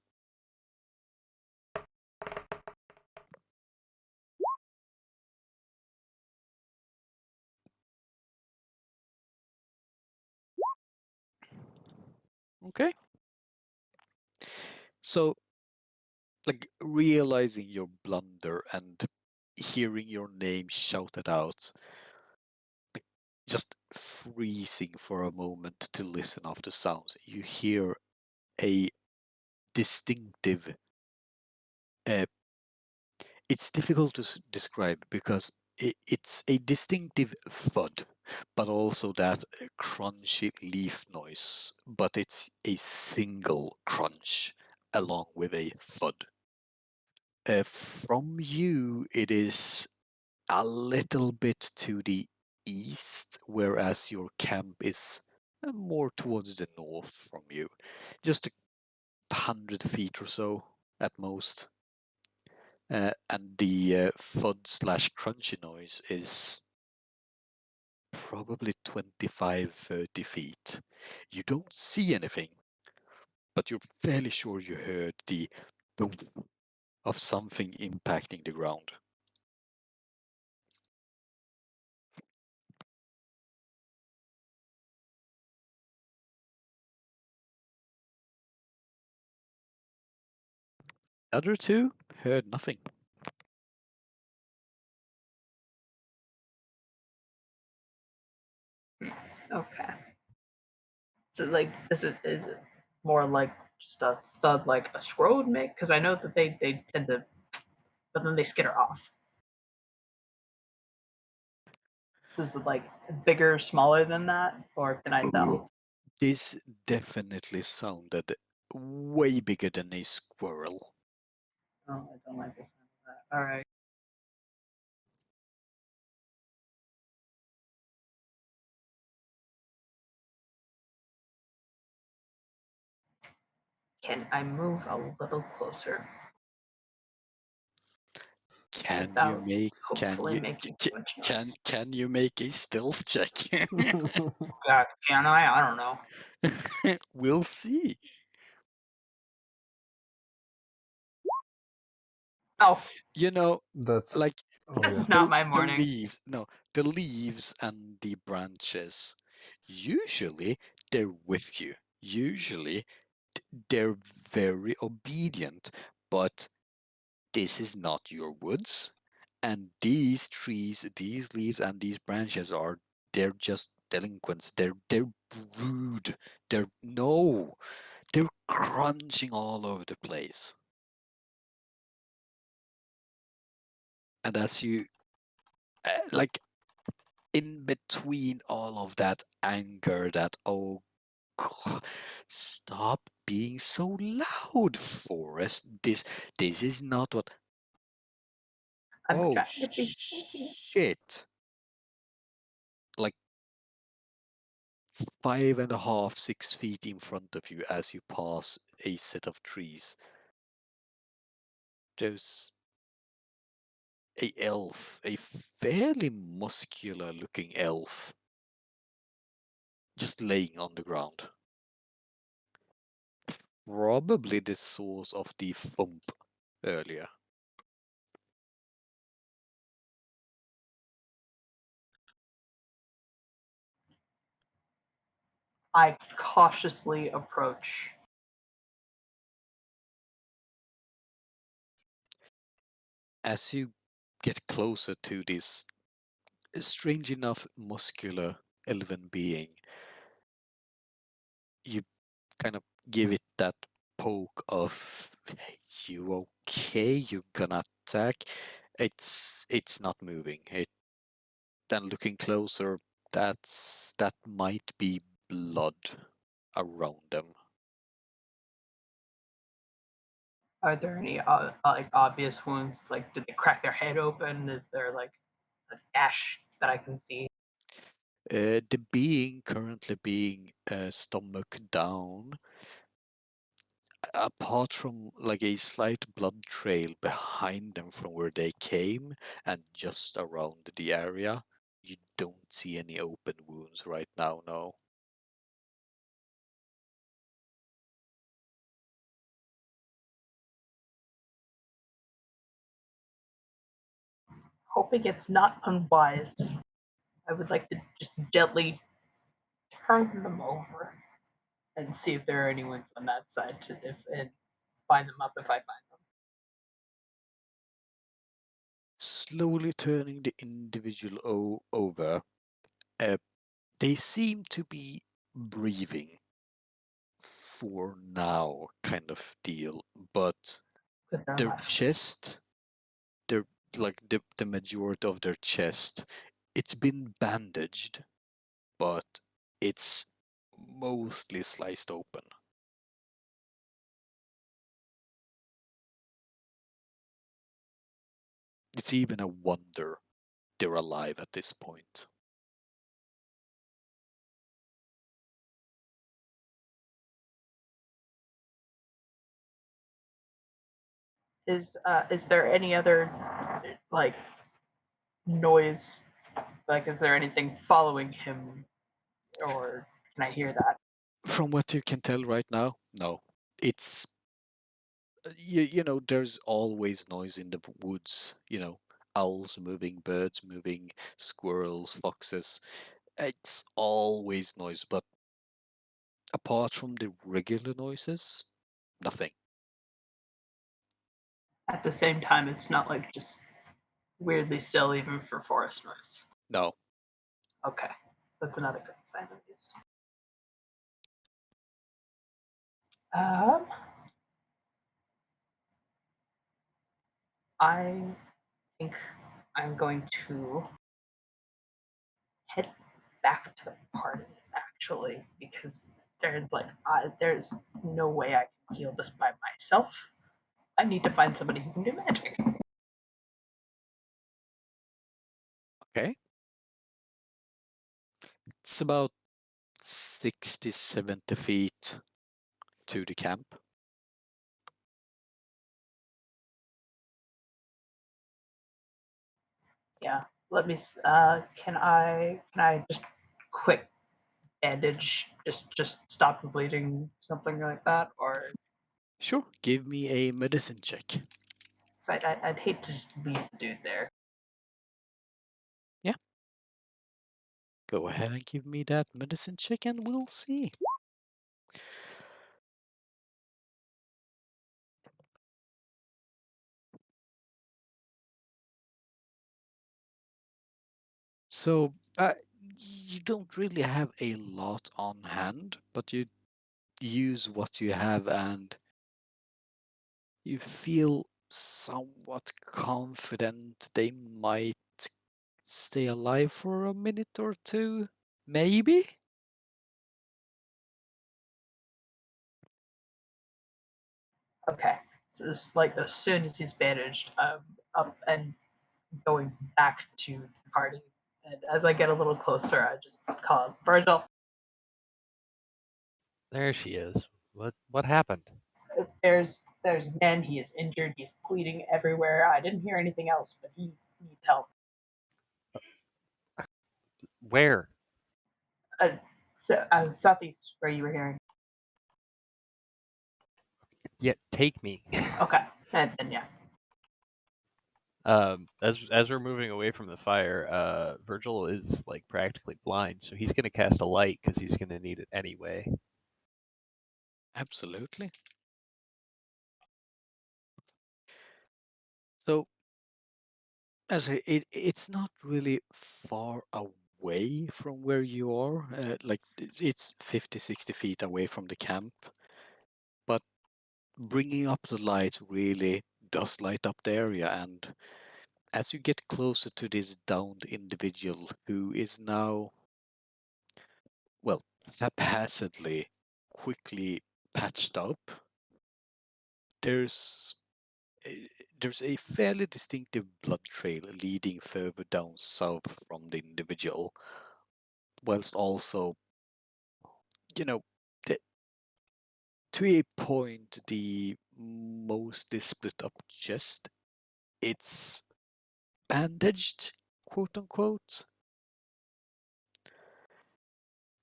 Okay. So, like, realizing your blunder and hearing your name shouted out, like, just freezing for a moment to listen after sounds, you hear a distinctive. It's difficult to describe because it's a distinctive thud, but also that crunchy leaf noise, but it's a single crunch along with a thud. From you, it is a little bit to the east, whereas your camp is more towards the north from you, just 100 feet or so at most. And the thud slash crunchy noise is probably 25-30 feet. You don't see anything, but you're fairly sure you heard the thump of something impacting the ground. The other two heard nothing. Okay. So like, is it more like just a thud like a squirrel would make? Because I know that they tend to, but then they skitter off. So is it like bigger, smaller than that, or can I tell? This definitely sounded way bigger than a squirrel. Oh, I don't like the sound of that. All right. Can I move a little closer Can you without make hopefully making too much noise? can you make a stealth check? God, can I? I don't know. We'll see. Oh, You know, That's like oh this yeah. is not my the morning. leaves, no, the leaves and the branches, usually they're with you. Usually they're very obedient, but this is not your woods. And these trees, these leaves and these branches they're just delinquents. They're rude. They're crunching all over the place. And as you like in between all of that anger, that oh God, stop being so loud, Forrest. This is not what. I'm Oh trying to be sneaky. shit! Like 5.5, 6 feet in front of you as you pass a set of trees. There's a elf, a fairly muscular looking elf, just laying on the ground. Probably the source of the thump earlier. I cautiously approach. As you get closer to this strange enough muscular elven being, you kind of give it that poke of, hey, you okay? You gonna attack? It's not moving. Then looking closer, that might be blood around them. Are there any like obvious wounds? Like, did they crack their head open? Is there like a gash that I can see? The being currently being stomach down, apart from like a slight blood trail behind them from where they came and just around the area, you don't see any open wounds right now, no. Hoping it's not unwise, I would like to just gently turn them over and see if there are any wounds on that side and find them up if I find them. Slowly turning the individual over, they seem to be breathing for now, kind of deal, but With their their left. chest, their like the majority of their chest, it's been bandaged, but it's mostly sliced open. It's even a wonder they're alive at this point. Is there any other like noise? Like, is there anything following him, or can I hear that? From what you can tell right now, no. It's you know, there's always noise in the woods, you know, owls moving, birds moving, squirrels, foxes. It's always noise, but apart from the regular noises, nothing. At the same time, it's not like just weirdly still, even for forest noise. No. Okay, that's another good sign at least. I think I'm going to head back to the party actually, because there's no way I can heal this by myself. I need to find somebody who can do magic. Okay. It's about 60, 70 feet to the camp. Yeah. Let me. Can I just quick bandage, just stop the bleeding, something like that, or Sure, give me a medicine check. so I'd hate to just leave the dude there. Yeah. Go ahead and give me that medicine check and we'll see. So, you don't really have a lot on hand, but you use what you have and you feel somewhat confident they might stay alive for a minute or two, maybe? Okay. So it's like as soon as he's bandaged, up and going back to the party. And as I get a little closer, I just call him Virgil. There she is. What happened? There's a man. He is injured. He's bleeding everywhere. I didn't hear anything else, but he needs help. Where? So southeast, where you were hearing. Yeah, take me. Okay, and yeah. As we're moving away from the fire, Virgil is like practically blind, so he's gonna cast a light because he's gonna need it anyway. Absolutely. So, as it's not really far away from where you are. Like it's 50, 60 feet away from the camp. But bringing up the light really does light up the area. And as you get closer to this downed individual who is now, well, haphazardly, quickly patched up, there's there's a fairly distinctive blood trail leading further down south from the individual. whilst also, you know, to a point, the mostly split up chest, it's bandaged, quote unquote.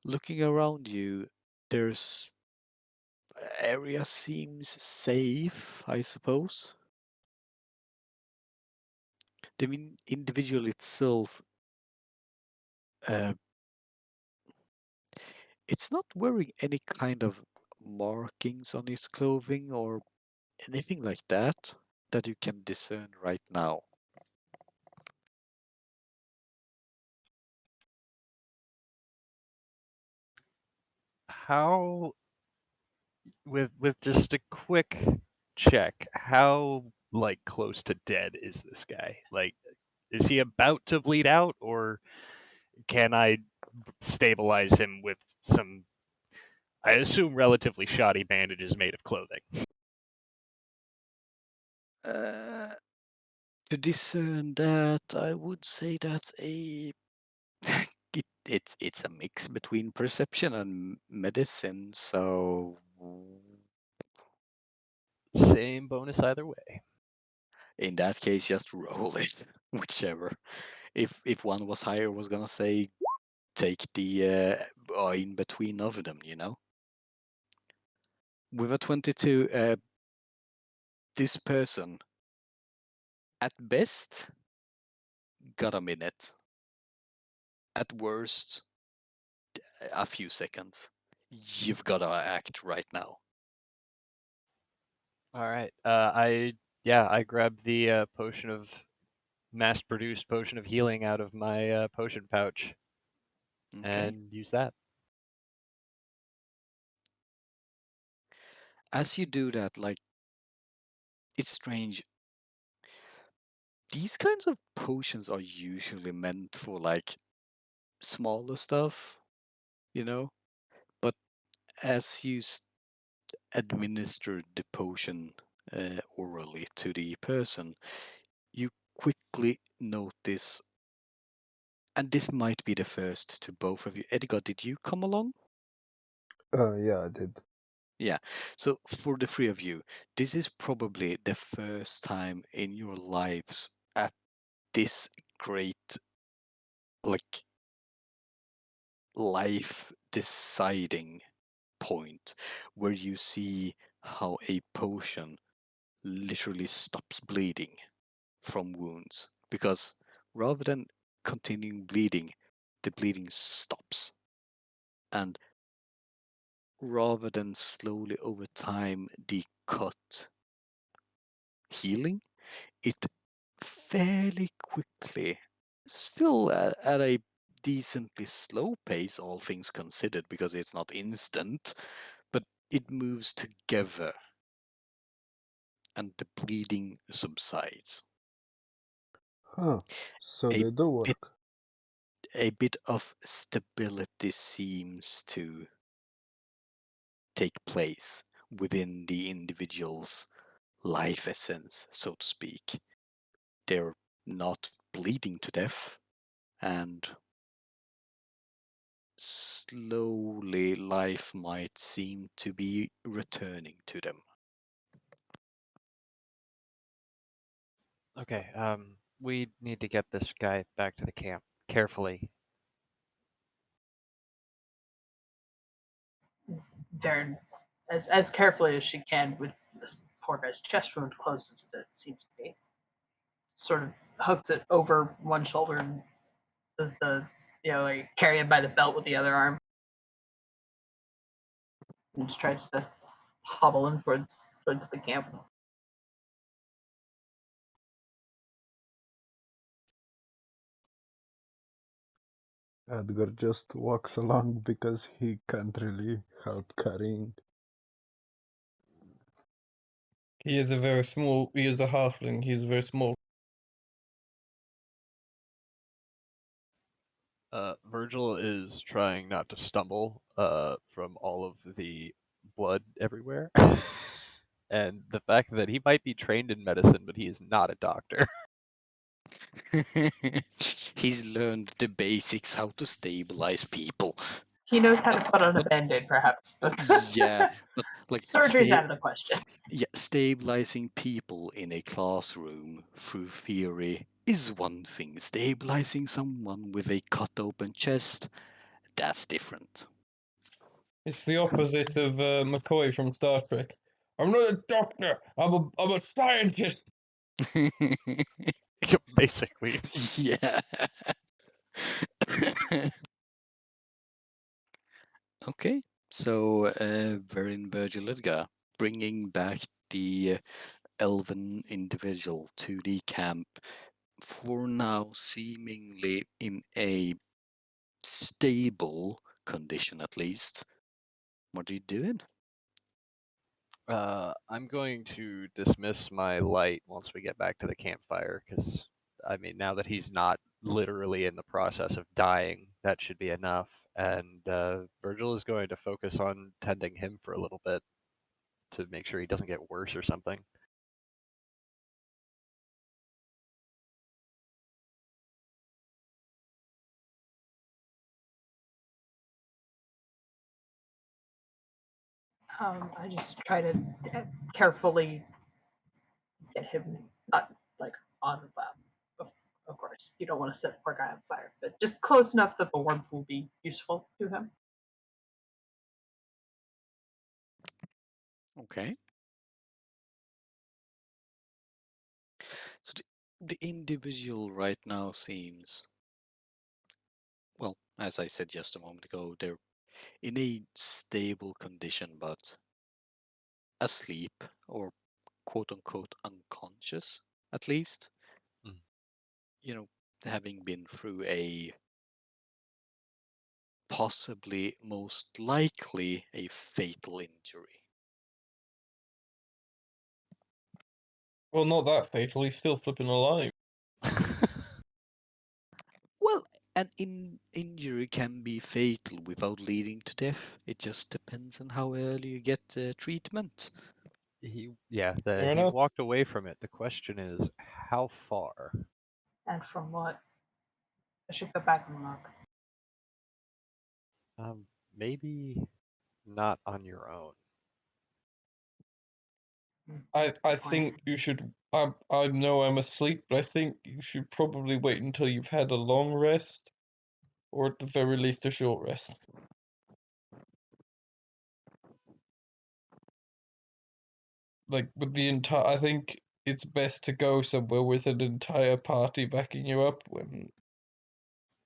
Looking around you, there's area seems safe, I suppose. The individual itself, it's not wearing any kind of markings on its clothing or anything like that you can discern right now. How, with just a quick check, how like close to dead is this guy? Like, is he about to bleed out, or can I stabilize him with some, I assume, relatively shoddy bandages made of clothing? To discern that, I would say that's a it's a mix between perception and medicine, so Same bonus either way. in that case just roll it. Whichever. If one was higher, I was gonna say take the in between of them, you know. With a 22, this person at best got a minute. At worst, a few seconds. You've gotta act right now. All right. I grabbed the mass-produced potion of healing out of my potion pouch Okay. and use that. As you do that, like, it's strange. These kinds of potions are usually meant for like smaller stuff, you know. But as you administer the potion orally to the person, you quickly notice, and this might be the first to both of you. Edgar, did you come along? Yeah, I did. Yeah. So for the three of you, this is probably the first time in your lives at this great, like, life deciding point where you see how a potion literally stops bleeding from wounds, because rather than continuing bleeding, the bleeding stops, and rather than slowly over time the cut healing, it fairly quickly, still at a decently slow pace, all things considered, because it's not instant, but it moves together and the bleeding subsides. Huh. So A they do bit, work. a bit of stability seems to take place within the individual's life essence, so to speak. They're not bleeding to death, and slowly life might seem to be returning to them. Okay, we need to get this guy back to the camp carefully. Darren, as carefully as she can with this poor guy's chest wound closed as it seems to be, sort of hooks it over one shoulder and does the, like carry him by the belt with the other arm, and just tries to hobble him towards the camp. Edgar just walks along because he can't really help carrying. He is a halfling, he is very small. Virgil is trying not to stumble from all of the blood everywhere. And the fact that he might be trained in medicine, but he is not a doctor. He's learned the basics how to stabilize people. He knows how to put on a band-aid, perhaps, but Yeah, but like surgery's out of the question. yeah, stabilizing people in a classroom through theory is one thing. Stabilizing someone with a cut open chest, that's different. It's the opposite of McCoy from Star Trek. I'm not a doctor. I'm a scientist. Basically. Yeah. Okay, so Verin Virgil Edgar, bringing back the elven individual to the camp, for now seemingly in a stable condition at least. What are you doing? I'm going to dismiss my light once we get back to the campfire, because, I mean, now that he's not literally in the process of dying, that should be enough. And Virgil is going to focus on tending him for a little bit to make sure he doesn't get worse or something. I just try to carefully get him not like on the fire. Of course, you don't want to set the poor guy on fire, but just close enough that the warmth will be useful to him. Okay. So the individual right now seems, well, as I said just a moment ago, they're in a stable condition, but asleep or quote unquote unconscious, at least. Mm. You know, having been through a possibly, most likely, a fatal injury. Well, not that fatal. He's still flipping alive. Well, an injury can be fatal without leading to death. It just depends on how early you get treatment. He Fair he enough. walked away from it. The question is, how far? And from what? I should go back and look. Maybe not on your own. I Point. think you should. I know I'm asleep, but I think you should probably wait until you've had a long rest, or at the very least a short rest. Like with the entire, I think it's best to go somewhere with an entire party backing you up. When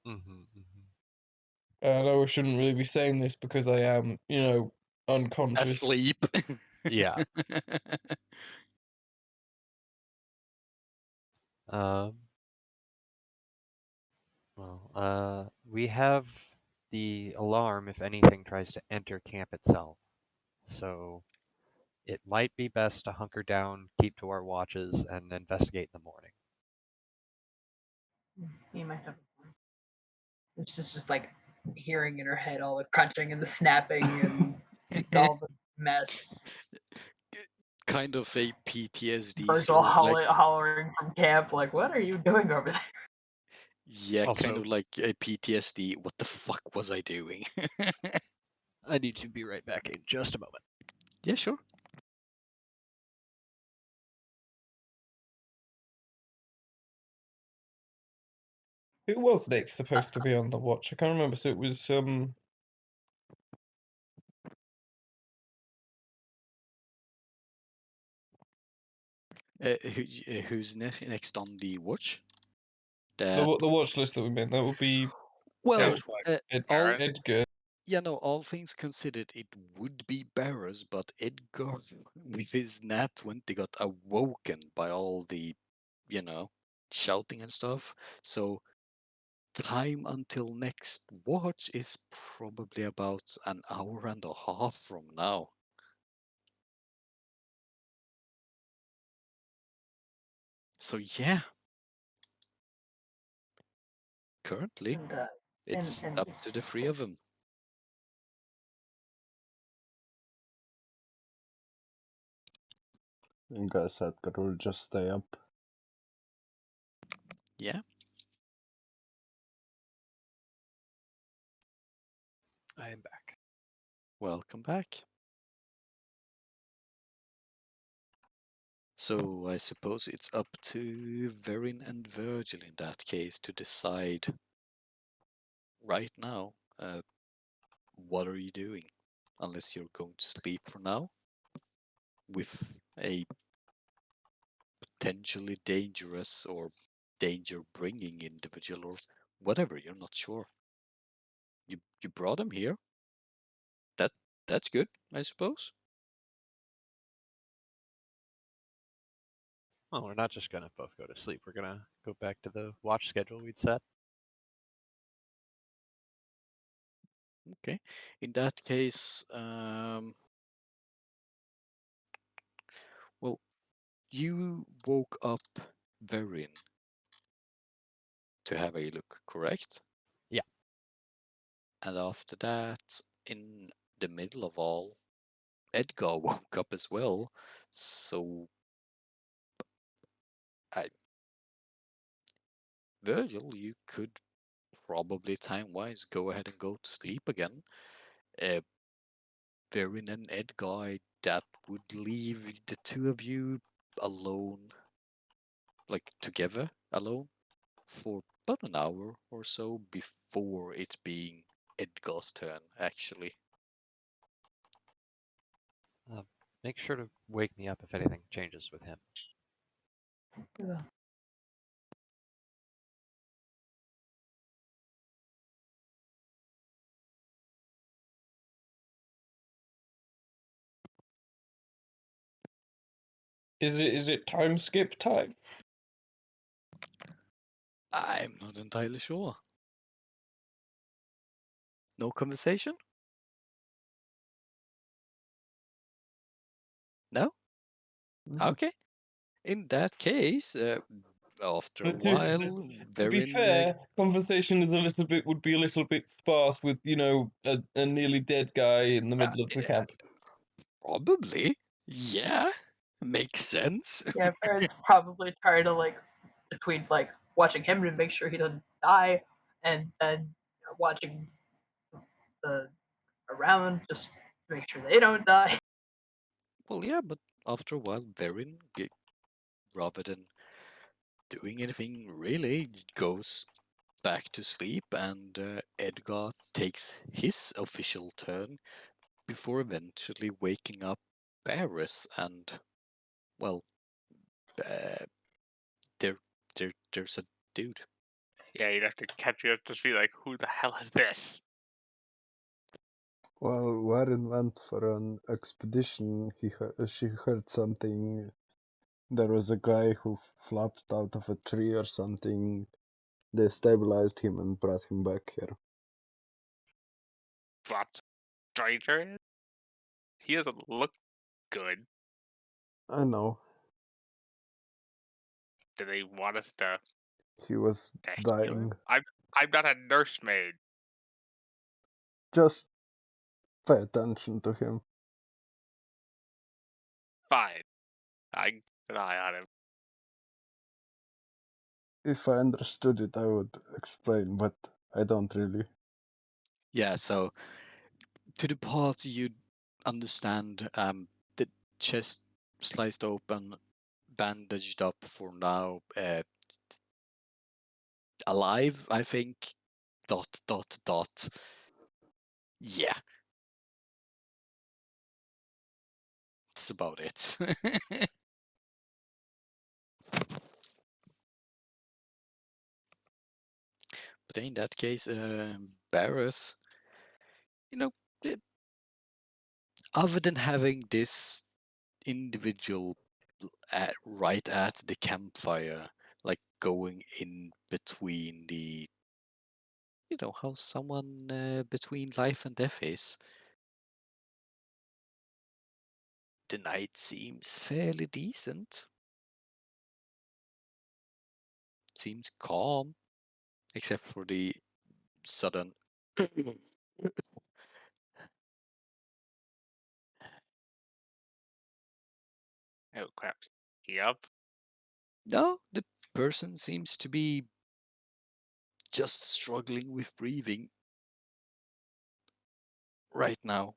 I know I shouldn't really be saying this because I am, unconscious. Asleep. Yeah. We have the alarm if anything tries to enter camp itself. So it might be best to hunker down, keep to our watches, and investigate in the morning. You might have a point. It's just like hearing in her head all the crunching and the snapping and all the mess. Kind of a PTSD Virgil sort of like, hollering from camp, like, "What are you doing over there?" yeah, kind Also- of like a PTSD. What the fuck was I doing? I need to be right back in just a moment. Yeah, sure. Who was next supposed to be on the watch? I can't remember. So it was Who's next on the watch? the watch list that we made. That would be Well, was like all Baron. Edgar. yeah, no, all things considered, it would be Barrows, but Edgar, with his nat 20, got awoken by all the, shouting and stuff. So, time until next watch is probably about an hour and a half from now. So, yeah. Currently, And, it's and up to the three of them. I guess Edgar will just stay up. Yeah. I am back. Welcome back. So I suppose it's up to Verin and Virgil in that case to decide right now. What are you doing? Unless you're going to sleep for now with a potentially dangerous or danger-bringing individual or whatever. You're not sure. You brought him here. That's good, I suppose. Well, we're not just gonna both go to sleep. We're gonna go back to the watch schedule we'd set. Okay. In that case, well, you woke up Verin to have a look, correct? Yeah. And after that, in the middle of all, Edgar woke up as well. So, Virgil, you could probably time-wise go ahead and go to sleep again. Verin and Edgar, that would leave the two of you alone, like together, alone, for about an hour or so before it being Edgar's turn, actually. Make sure to wake me up if anything changes with him. Yeah. Is it time skip time? I'm not entirely sure. No conversation? No? Mhm. Okay. In that case, after a To while, to be Verin. fair, conversation would be a little bit sparse with a nearly dead guy in the middle of the camp. Probably. Yeah. Makes sense. Yeah, Farron's probably tired of between watching him to make sure he doesn't die, and then watching the around just to make sure they don't die. Well, yeah, but after a while, Verin, rather than doing anything really, goes back to sleep, and Edgar takes his official turn before eventually waking up Barris, and, well, uh, there's a dude. Yeah, you'd have to catch me up to speed. Like, who the hell is this? While Warren went for an expedition, she heard something. There was a guy who flopped out of a tree or something. They stabilized him and brought him back here. What stranger is? He doesn't look good. I know. Do they want us to He was heal him? dying. I'm not a nursemaid. Just pay attention to him. Fine. I keep an eye on him. If I understood it, I would explain, but I don't really. Yeah, so to the part you understand, the chest sliced open, bandaged up for now, alive, I think. ... Yeah. That's about it. But in that case, Barris, you know, other than having this individual right at the campfire, like going in between the, how someone between life and death is, the night seems fairly decent. Seems calm, except for the sudden. Oh crap. Yup. No, the person seems to be just struggling with breathing. right now.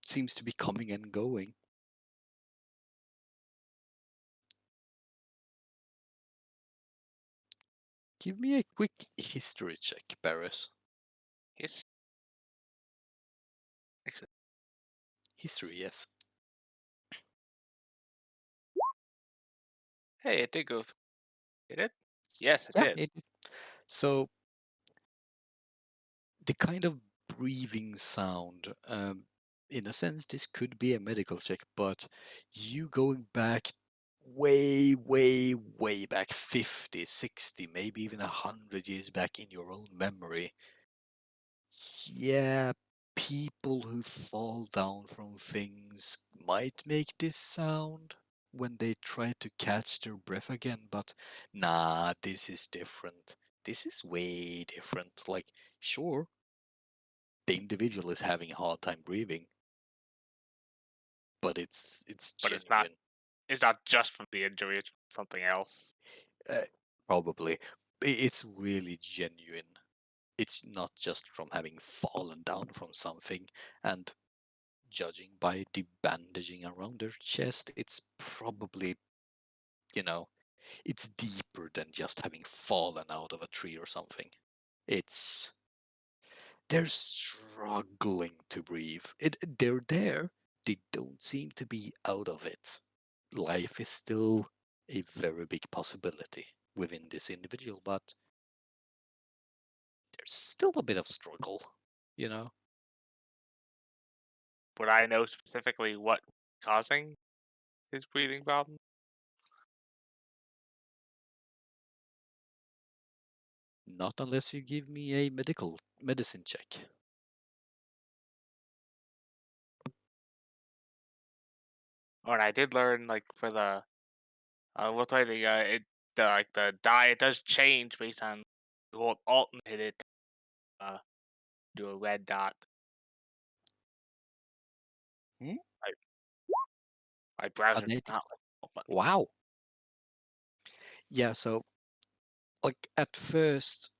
Seems to be coming and going. Give me a quick history check, Barris. Yes. Excellent. History, yes. Hey, it did go through. Did it? Yes, it Yeah, did. so the kind of breathing sound, in a sense, this could be a medical check, but you going back way, way, way back 50, 60, maybe even 100 years back in your own memory, yeah, people who fall down from things might make this sound when they try to catch their breath again, but nah, this is different. This is way different. Like, sure, the individual is having a hard time breathing, but it's But it's not. genuine. It's not just from the injury. It's from something else. Uh, Probably. It's really genuine. It's not just from having fallen down from something, and judging by the bandaging around their chest, it's probably, you know, it's deeper than just having fallen out of a tree or something. It's they're struggling to breathe. They're there. They don't seem to be out of it. Life is still a very big possibility within this individual, but there's still a bit of struggle, you know? Would I know specifically what causing his breathing problem? Not unless you give me a medicine check. Oh, and I did learn like for the what's I think it like the die it does change based on you hold alt and hit it do a red dot. Hmm? My browser does An not like alt button. Wow. Yeah, so like at first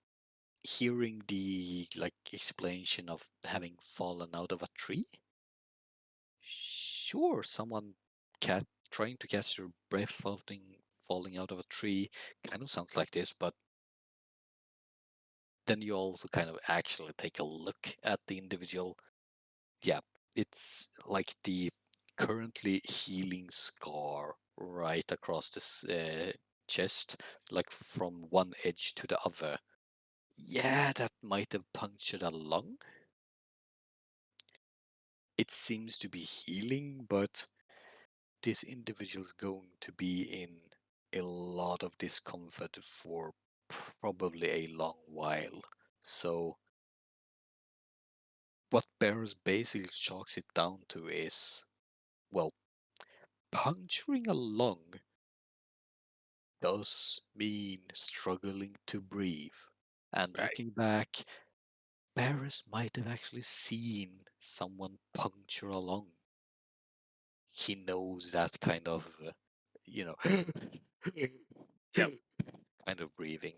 hearing the like explanation of having fallen out of a tree, sure, someone cat trying to catch their breath falling out of a tree kind of sounds like this, but then you also kind of actually take a look at the individual. Yeah, it's like the currently healing scar right across this chest, like from one edge to the other. Yeah, that might have punctured a lung. It seems to be healing, but this individual's going to be in a lot of discomfort for probably a long while. So, what Barrows basically chalks it down to is, well, puncturing a lung does mean struggling to breathe. And Right. looking back, Barris might have actually seen someone puncture a lung. He knows that kind of, you know, Yep. kind of breathing.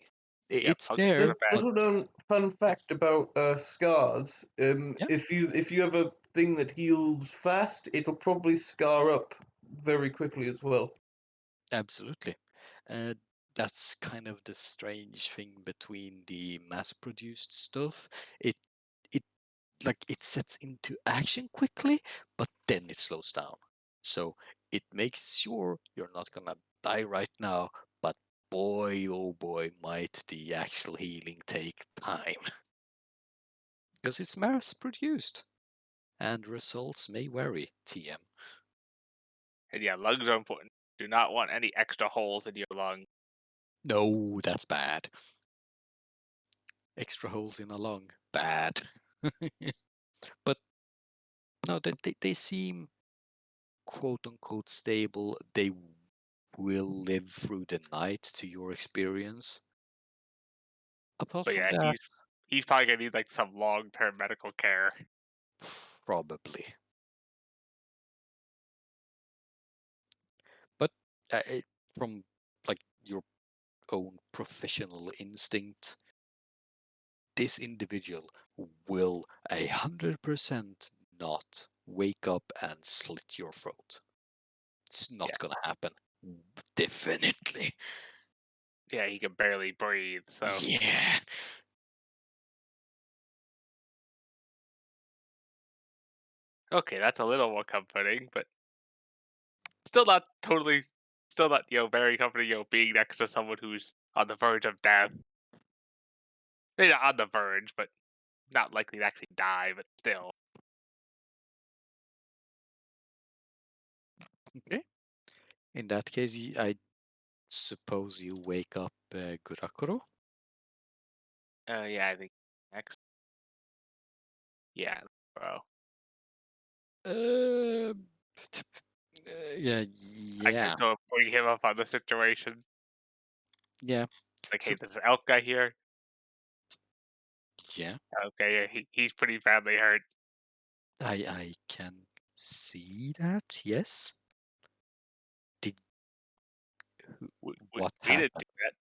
Yep. It's Hugs there, are Little, the best. but little known fun fact about scars. Yeah. If you have a thing that heals fast, it'll probably scar up very quickly as well. absolutely. Uh, that's kind of the strange thing between the mass-produced stuff. It like it sets into action quickly, but then it slows down. So it makes sure you're not gonna die right now, but boy oh boy might the actual healing take time. Because it's mass produced. And results may vary, TM. And yeah, lungs are important. Do not want any extra holes in your lung. No, that's bad. Extra holes in a lung. Bad. But no, they seem quote unquote stable. They will live through the night to your experience. Apart But from yeah, that, he's probably gonna need like some long term medical care. probably. But from like your own professional instinct, this individual will 100% not wake up and slit your throat. It's not gonna happen. Definitely. Yeah, he can barely breathe, so Yeah. okay, that's a little more comforting, but still not, very comforting, being next to someone who's on the verge of death. Maybe not on the verge, but not likely to actually die, but still. Okay. In that case, I suppose you wake up Gurakuro. Yeah, I think next. Yeah, bro. Uh, yeah, I can yeah, go bring him up on the situation. yeah, Like, So- hey, there's an elf guy here. yeah. Okay, yeah, he's pretty badly hurt. I can see that. Yes. Did We what didn't happened? do that.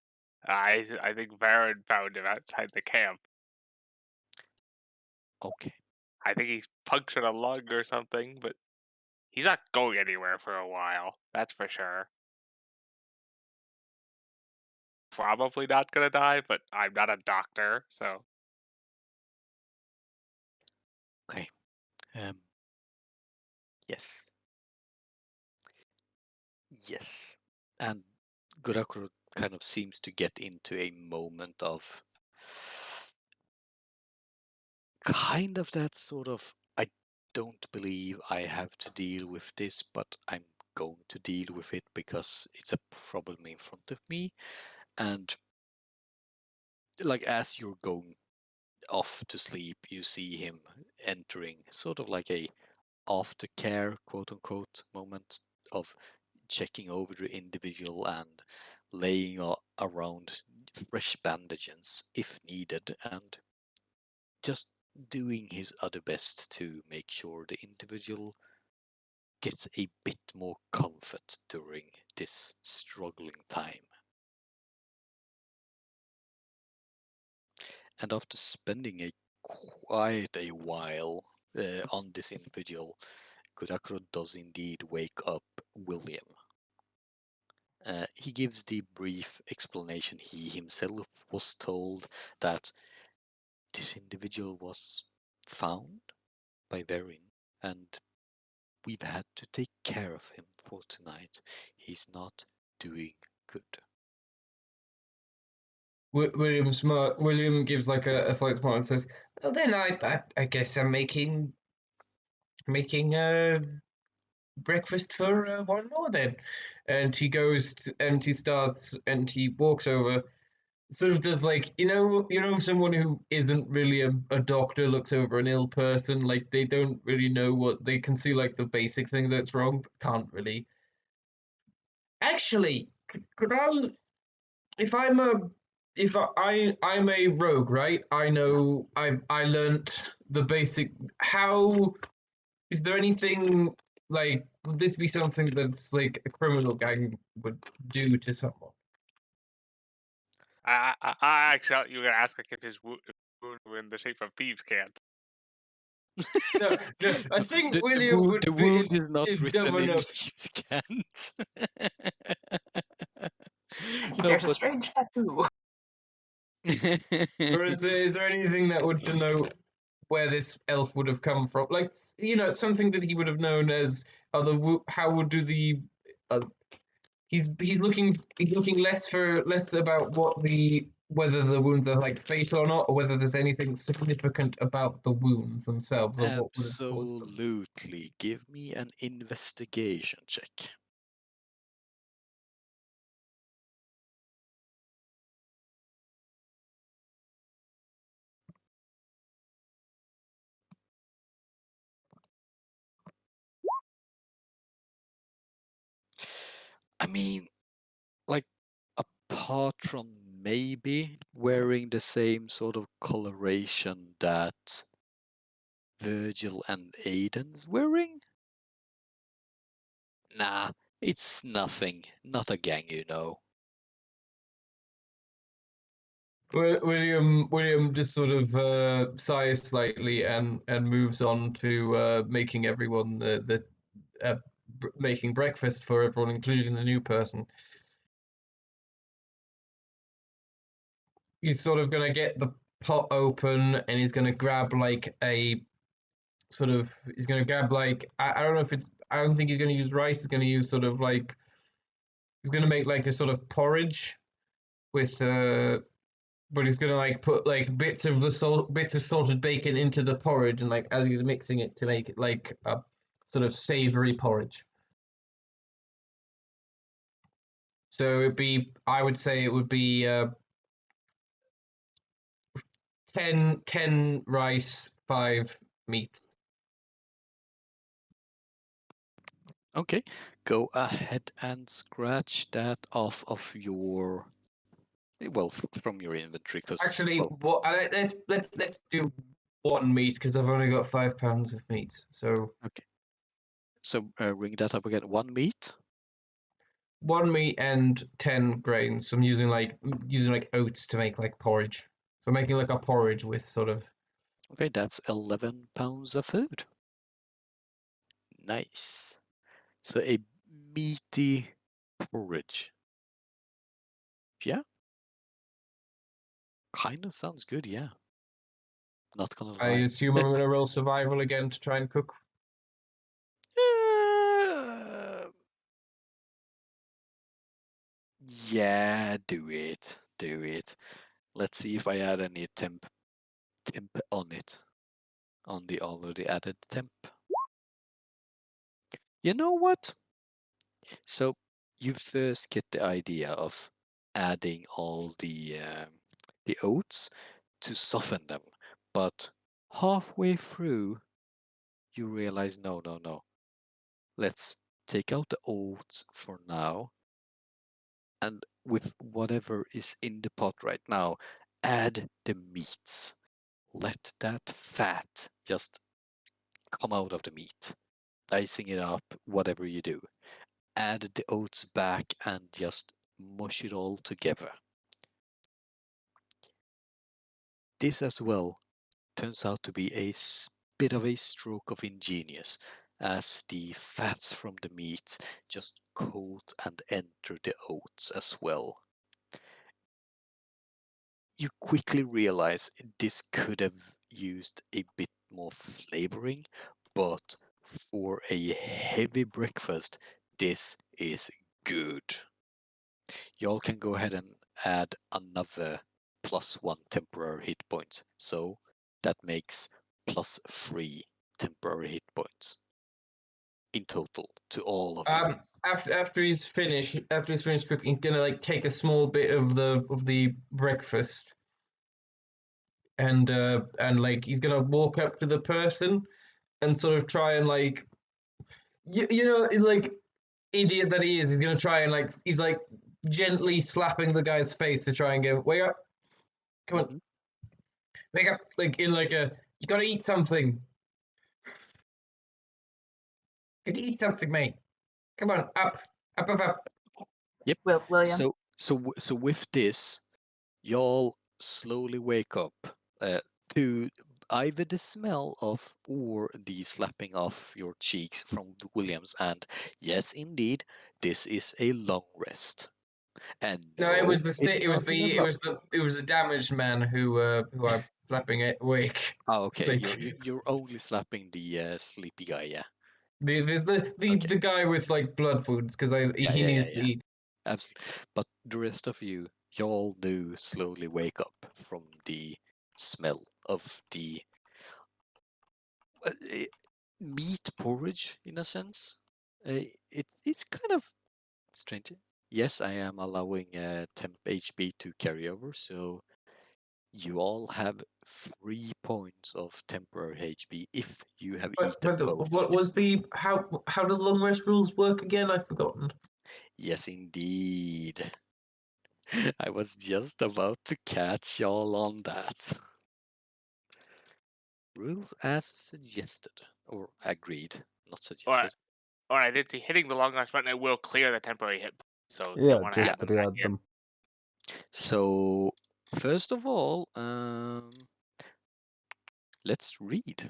I think Varen found him outside the camp. Okay. I think he's punctured a lung or something, but he's not going anywhere for a while. That's for sure. Probably not gonna die, but I'm not a doctor, so Okay. Yes. Yes. And Gurakuro kind of seems to get into a moment of kind of that sort of, I don't believe I have to deal with this, but I'm going to deal with it because it's a problem in front of me. And like as you're going off to sleep, you see him entering sort of like a aftercare, quote unquote, moment of checking over the individual and laying around fresh bandages if needed, and just doing his other best to make sure the individual gets a bit more comfort during this struggling time. And after spending quite a while on this individual, Gurakuro does indeed wake up William. He gives the brief explanation he himself was told that this individual was found by Verin, and we've had to take care of him for tonight. He's not doing good. William gives like a slight smile and says, "Well, then I guess I'm making breakfast for one more then." And he goes and he walks over, sort of does like someone who isn't really a doctor looks over an ill person, like they don't really know what they can see, like the basic thing that's wrong, but can't really. Actually, could I, if I'm a if I'm a rogue, right? I know I learnt the basic. How is there anything like? Would this be something that's like a criminal gang would do to someone? I actually thought you were gonna ask like if his wound were in the shape of thieves' cant. No, no. I think William the would wound be is not is written dumb in enough. Kant. There's a but strange tattoo. Or is there anything that would denote where this elf would have come from? Like something that he would have known as how would do the uh, he's looking less about whether the wounds are like fatal or not, or whether there's anything significant about the wounds themselves or what would have caused them. Absolutely. Give me an investigation check. I mean, like, apart from maybe wearing the same sort of coloration that Virgil and Aiden's wearing? Nah, it's nothing. Not a gang, you know. William just sort of sighs slightly and moves on to making everyone making breakfast for everyone, including the new person. He's sort of gonna get the pot open and he's gonna grab like a sort of he's gonna grab like I don't know if it's I don't think he's gonna use rice. He's gonna use sort of like he's gonna make like a sort of porridge with but he's gonna like put like bits of salted bacon into the porridge and like as he's mixing it to make it like a sort of savory porridge. So it'd be I would say it would be 10 rice, 5 meat. Okay, go ahead and scratch that off of your from your inventory. Because Actually, let's do 1 meat because I've only got 5 pounds of meat. So okay. So ring that up again. 1 meat. 1 meat and 10 grains. So I'm using like oats to make like porridge. So I'm making like a porridge with sort of. Okay, that's 11 pounds of food. Nice. So a meaty porridge. Yeah. Kind of sounds good, yeah. Not gonna I lie. assume I'm gonna roll survival again to try and cook. Yeah, do it. Do it. Let's see if I add any temp on it. On the already added temp. You know what? So you first get the idea of adding all the oats to soften them, but halfway through you realize no. Let's take out the oats for now, and with whatever is in the pot right now, add the meats. Let that fat just come out of the meat. Dicing it up, whatever you do. Add the oats back and just mush it all together. This as well turns out to be a bit of a stroke of ingenious, as the fats from the meat just coat and enter the oats as well. You quickly realize this could have used a bit more flavoring, but for a heavy breakfast, this is good. Y'all can go ahead and add another +1 temporary hit points, so that makes +3 temporary hit points in total to all of you. After he's finished cooking, he's gonna like take a small bit of the breakfast and like he's gonna walk up to the person and sort of try and like you know like idiot that he is, he's gonna try and like he's like gently slapping the guy's face to try and go wake up, come on, wake up, like in like a you gotta eat something. You gotta eat something, mate. Come on, up. Yep. William. So with this, y'all slowly wake up to either the smell of or the slapping of your cheeks from Williams, and yes, indeed, this is a long rest. And No, it was the it's it was not an the damaged man who I'm slapping it awake. Oh, okay. Like, You're only slapping the sleepy guy, yeah. The guy with like blood wounds because he needs to eat. Absolutely. But the rest of you, y'all do slowly wake up from the smell of the meat porridge, in a sense. It's kind of strange. Yes, I am allowing temp HP to carry over, so you all have 3 points of temporary HP if you have eaten both. What was the how do the long rest rules work again? I've forgotten. Yes, indeed. I was just about to catch y'all on that. Rules as suggested. Or agreed, not suggested. Alright, it's hitting the long rest button, it will clear the temporary hit. So Yeah, you want to just add them back re-add in. them. So First of all, let's read.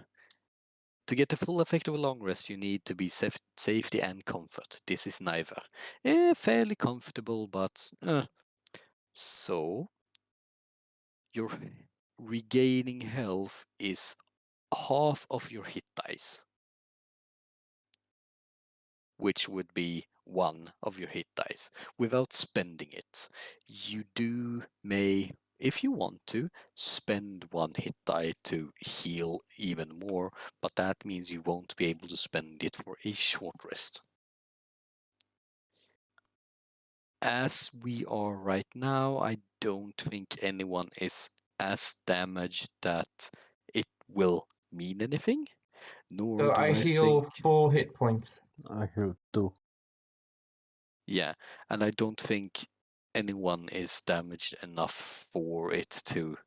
To get the full effect of a long rest, you need to be safety and comfort. This is neither. Fairly comfortable, but so your regaining health is half of your hit dice, which would be one of your hit dice, without spending it. You may, if you want to, spend one hit die to heal even more, but that means you won't be able to spend it for a short rest. As we are right now, I don't think anyone is as damaged that it will mean anything. Nor So do I I heal think 4 hit points. I heal 2. Yeah, and I don't think anyone is damaged enough for it to.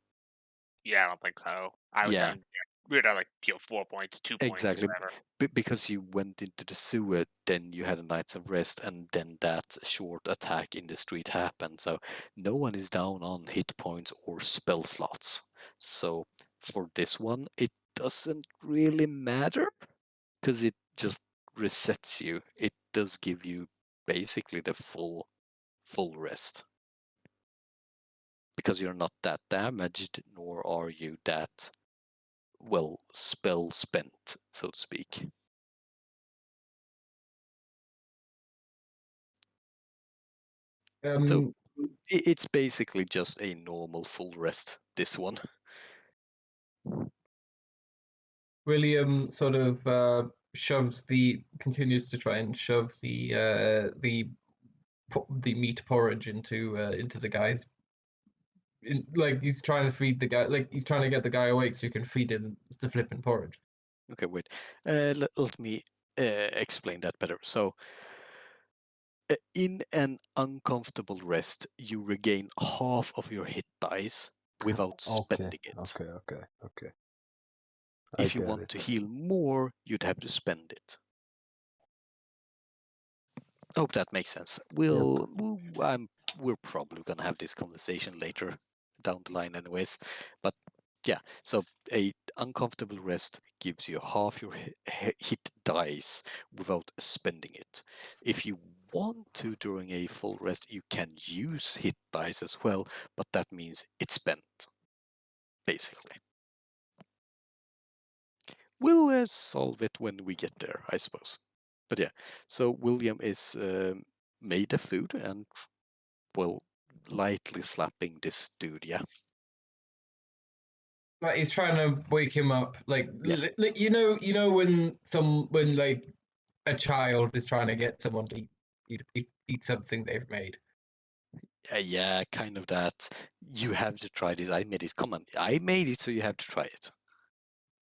Yeah, I don't think so. I was Yeah. down. We were down like 4 points, 2 points, Exactly. whatever. Because you went into the sewer, then you had a Nights of Rest, and then that short attack in the street happened. So no one is down on hit points or spell slots. So for this one, it doesn't really matter because it just resets you. It does give you basically the full rest. Because you're not that damaged, nor are you that, well, spell spent, so to speak. So it's basically just a normal full rest, this one. William sort of continues to try and shove the meat porridge into the guy's. Like he's trying to feed the guy, like he's trying to get the guy awake so you can feed him the flipping porridge. Okay, wait. Let me explain that better. So, in an uncomfortable rest, you regain half of your hit dice without spending it. Okay. If you want to heal more, you'd have to spend it. Hope that makes sense. We're probably gonna have this conversation later down the line, anyways. But yeah, so a uncomfortable rest gives you half your hit dice without spending it. If you want to during a full rest, you can use hit dice as well, but that means it's spent, basically. We'll solve it when we get there, I suppose. But yeah, so William is made the food and, well, lightly slapping this dude, yeah. Like he's trying to wake him up, like Yeah. you know when like a child is trying to get someone to eat something they've made. Yeah, kind of that. You have to try this. I made this. Come on, I made it, so you have to try it.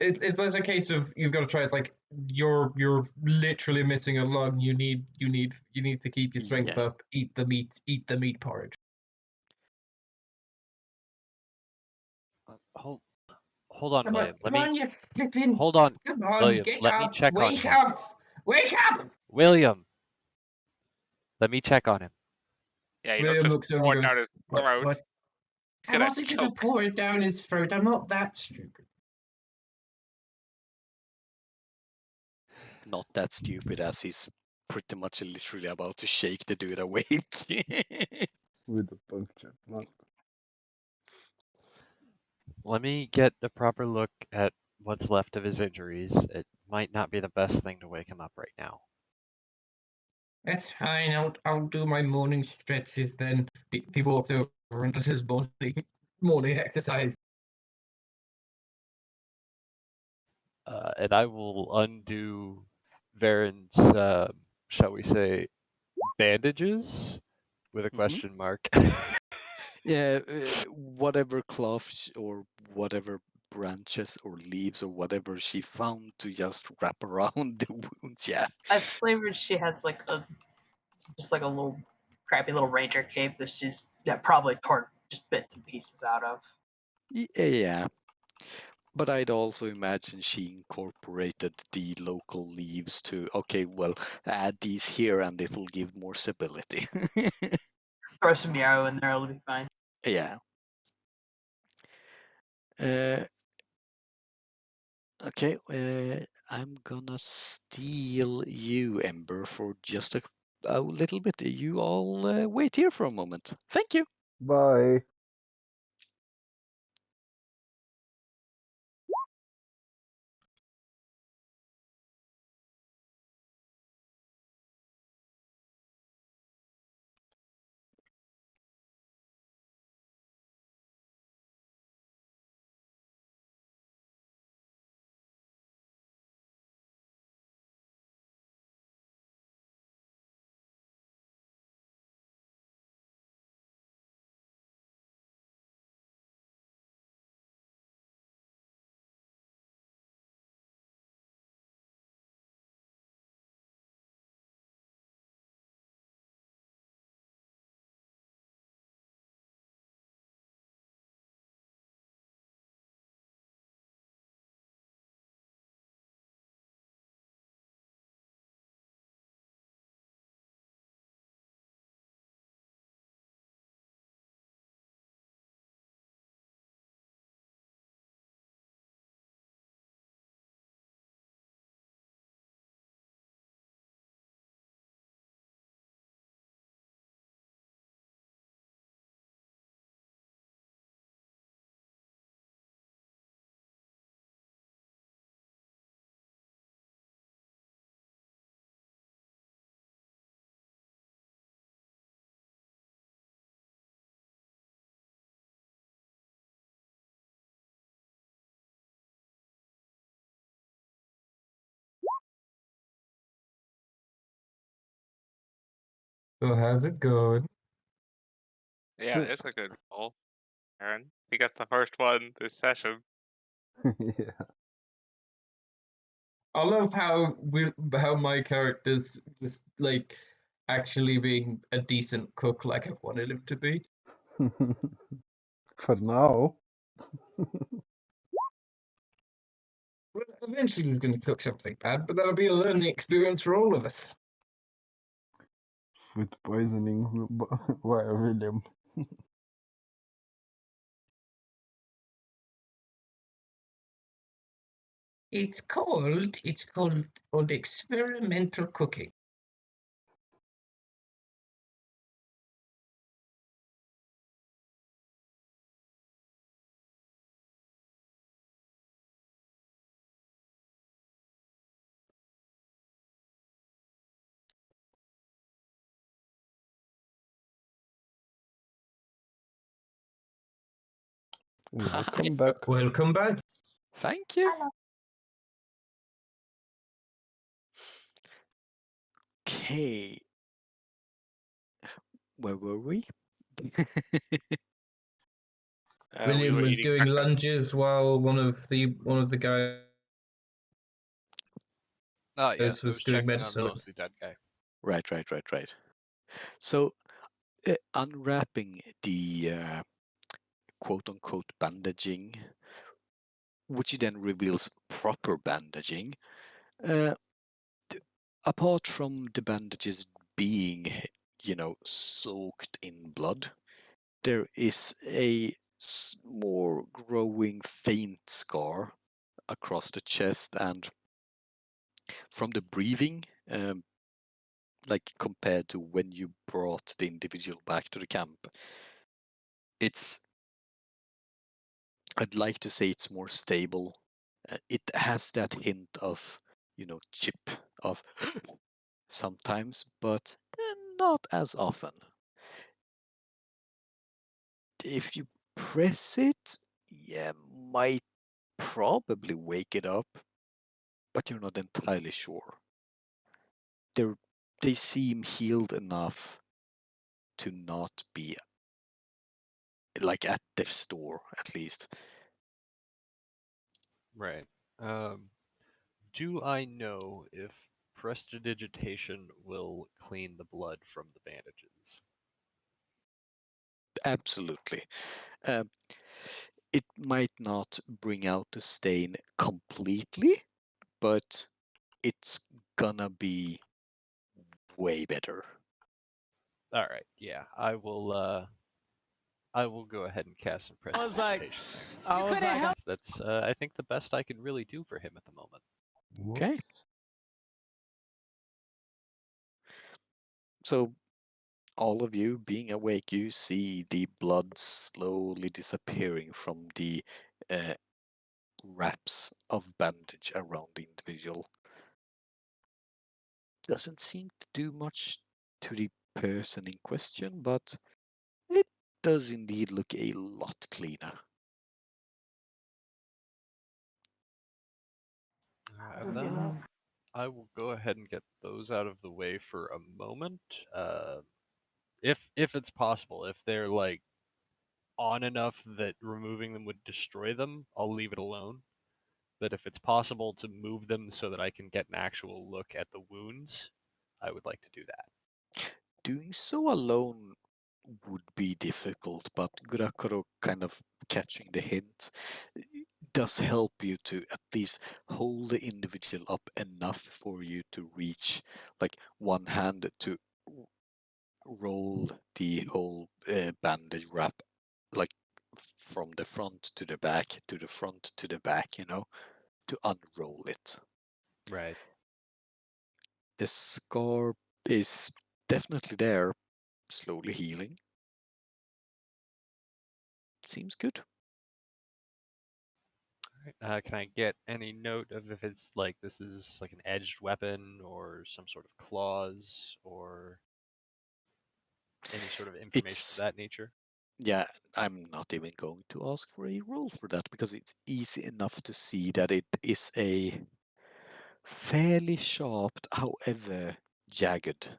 It's like a case of you've got to try it. Like you're literally missing a lung. You need to keep your strength Yeah. up. Eat the meat porridge. Hold on, William. Come on, you flipping. Hold on, Come on, William. get Let up. me check on Wake him. up! Wake up! William, let me check on him. Yeah, you William don't looks just over pour and it down goes, his throat. What? He's I gonna wasn't going to choke. pour it down his throat. I'm not that stupid. Not that stupid, as he's pretty much literally about to shake the dude awake. With a punctured mouth. Let me get a proper look at what's left of his injuries. It might not be the best thing to wake him up right now. That's fine. I'll do my morning stretches then. He walks over and does his morning exercise. And I will undo Varen's, shall we say, bandages with a question mark. Yeah, whatever cloths or whatever branches or leaves or whatever she found to just wrap around the wounds. Yeah. I've flavored she has like a little crappy little ranger cape that she's probably torn just bits and pieces out of. Yeah. But I'd also imagine she incorporated the local leaves to, okay, well, add these here and it'll give more stability. Throw some yarrow in there, it'll be fine. Yeah. Okay, I'm gonna steal you, Ember, for just a little bit. You all wait here for a moment. Thank you. Bye. So how's it going? Yeah, it's a good roll, Aaron. He gets the first one this session. Yeah. I love how my character's just like actually being a decent cook like I wanted him to be. For now. Well, eventually he's gonna cook something bad, but that'll be a learning experience for all of us. Food poisoning via William. It's called experimental cooking. Welcome back. Welcome back. Thank you. Hello. Okay. Where were we? We William were was eating doing breakfast. lunges while one of the guys Oh, yes, I was was doing checking on medicine. the mostly dead guy. Right. So, unwrapping the quote unquote bandaging, which then reveals proper bandaging, apart from the bandages being, soaked in blood, there is a more growing faint scar across the chest, and from the breathing, like compared to when you brought the individual back to the camp, I'd like to say it's more stable. It has that hint of, chip of sometimes, but not as often. If you press it, yeah, might probably wake it up, but you're not entirely sure. They seem healed enough to not be like at death's door, at least. Right. Do I know if prestidigitation will clean the blood from the bandages? Absolutely. It might not bring out the stain completely, but it's gonna be way better. All right. Yeah, I will. I will go ahead and cast some I was like, prestidigitation. That's I think the best I can really do for him at the moment. Okay. Whoops. So, all of you being awake, you see the blood slowly disappearing from the wraps of bandage around the individual. Doesn't seem to do much to the person in question, but it does indeed look a lot cleaner. And Does he then look? I will go ahead and get those out of the way for a moment. If it's possible, if they're like on enough that removing them would destroy them, I'll leave it alone. But if it's possible to move them so that I can get an actual look at the wounds, I would like to do that. Doing so alone would be difficult, but Gurakuro kind of catching the hint does help you to at least hold the individual up enough for you to reach like one hand to roll the whole bandage wrap like from the front to the back to the front to the back, you know, to unroll it. Right. The scar is definitely there, slowly healing. Seems good. Can I get any note of if it's like this is like an edged weapon or some sort of claws or any sort of information It's of that nature? yeah, I'm not even going to ask for a roll for that because it's easy enough to see that it is a fairly sharp, however jagged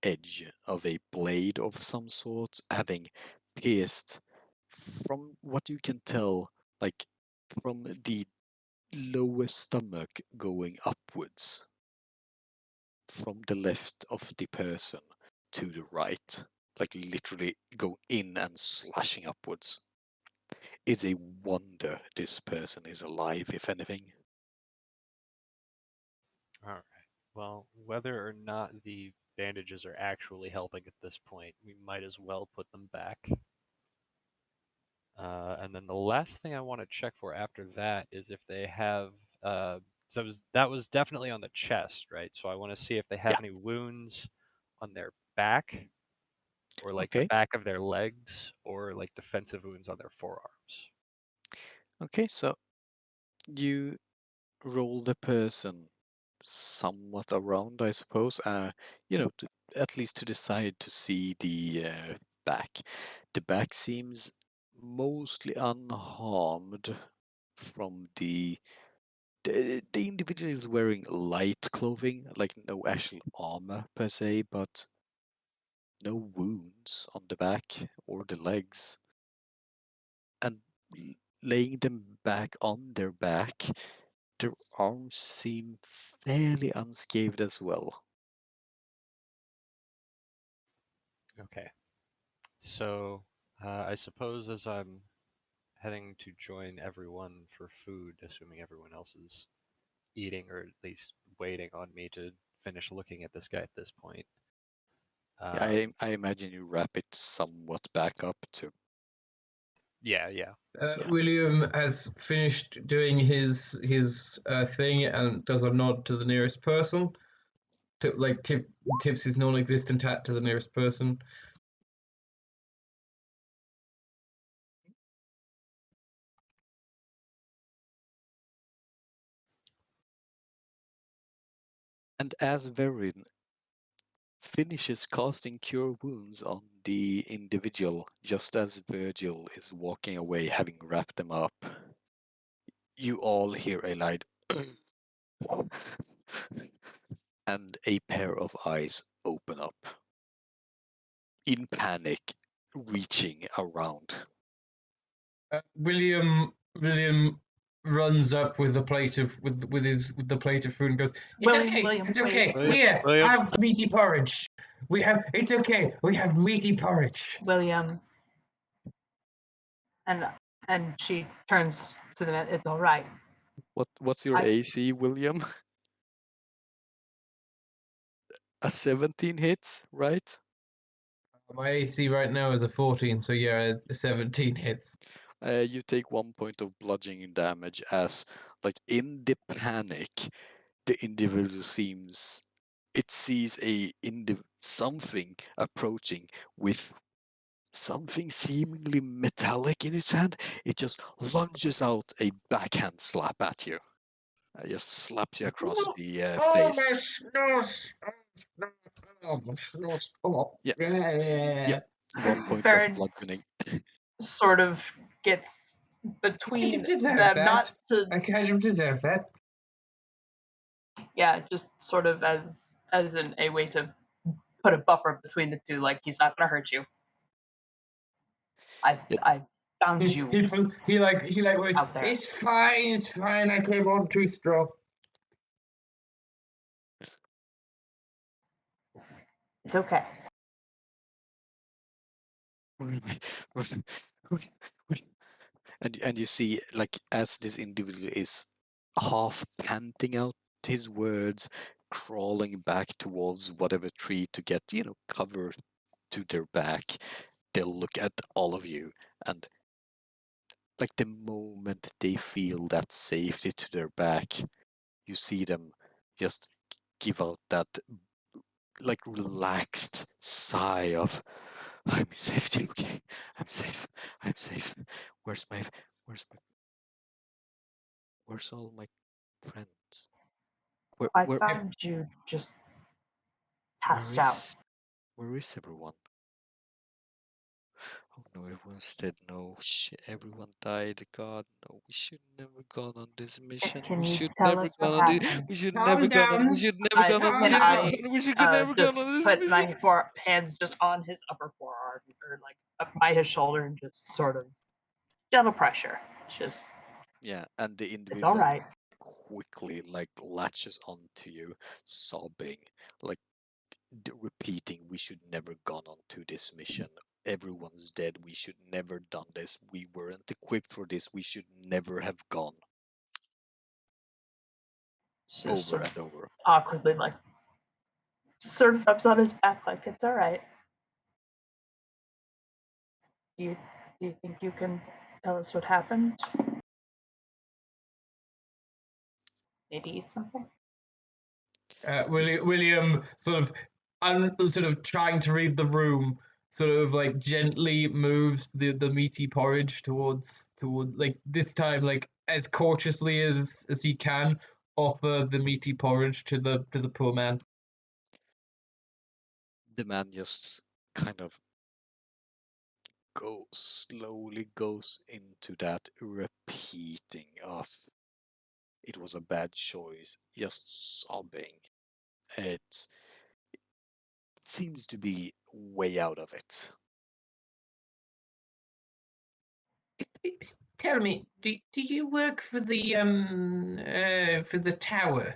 edge of a blade of some sort, having pierced from what you can tell, like from the lower stomach going upwards, from the left of the person to the right, like literally go in and slashing upwards. It's a wonder this person is alive, if anything. All right. Well, whether or not the bandages are actually helping at this point, we might as well put them back. And then the last thing I want to check for after that is if they have. So that was definitely on the chest, right? So I want to see if they have Yeah. any wounds on their back, or like the Okay. back of their legs, or like defensive wounds on their forearms. Okay, so you roll the person somewhat around, I suppose. You know, at least to the side to see the back. The back seems mostly unharmed from the individual is wearing light clothing, like no actual armor per se, but no wounds on the back or the legs. And laying them back on their back, their arms seem fairly unscathed as well. Okay. So I suppose as I'm heading to join everyone for food, assuming everyone else is eating or at least waiting on me to finish looking at this guy at this point. I imagine you wrap it somewhat back up to. Yeah. Yeah. William has finished doing his thing and does a nod to the nearest person, to like tips his non-existent hat to the nearest person. And as Verin finishes casting Cure Wounds on the individual, just as Virgil is walking away, having wrapped them up, you all hear a loud and a pair of eyes open up. In panic, reaching around. William runs up with the plate of with the plate of food and goes, "It's okay, William, it's wait, okay. wait. Have meaty porridge. It's okay. We have meaty porridge." William, and she turns to the man. It's all right. What's your I- AC, William? A 17 hits, right? My AC right now is a 14, so yeah, a 17 hits. You take 1 point of bludgeoning damage as, like, in the panic, the individual sees something approaching with something seemingly metallic in its hand. It just lunges out a backhand slap at you. Just slaps you across the face. Snores! Oh, my snores! Oh, Yeah. yeah. 1 point of Baron bludgeoning. sort of gets between deserve them, that. not to I kind of deserve that. yeah, just sort of as in a way to put a buffer between the two, like he's not gonna hurt you. I found you He like was. out there. It's fine. I came on too strong. It's okay. Where am I? Where- And you see, like, as this individual is half panting out his words, crawling back towards whatever tree to get, cover to their back, they'll look at all of you, and like the moment they feel that safety to their back, you see them just give out that like relaxed sigh of, I'm in safety, okay, I'm safe, where's all my friends? I Where found you just passed out. where is everyone? Oh no, everyone's dead. No, shit, everyone died. God, no, we should never gone on this mission. Can We you should tell never us gone what on this. happened? We should Calm never gone on. We down. should never gone on. We Can should I never. We should never just gone on this put mission. my hands just on his upper forearm or like up by his shoulder and just sort of gentle pressure. Just Yeah, and the it's individual all right. quickly like latches onto you, sobbing, like repeating, "We should never gone on to this mission. Everyone's dead. We should never done this. We weren't equipped for this. We should never have gone." Just Over sort and of over. awkwardly like sort of rubs on his back like it's all right. Do you think you can tell us what happened? Maybe eat something? William sort of trying to read the room, sort of like gently moves the meaty porridge toward like this time like as cautiously as he can offer the meaty porridge to the poor man. The man just kind of slowly goes into that repeating of, it was a bad choice, just sobbing. It seems to be way out of it. Tell me, do you work for the tower?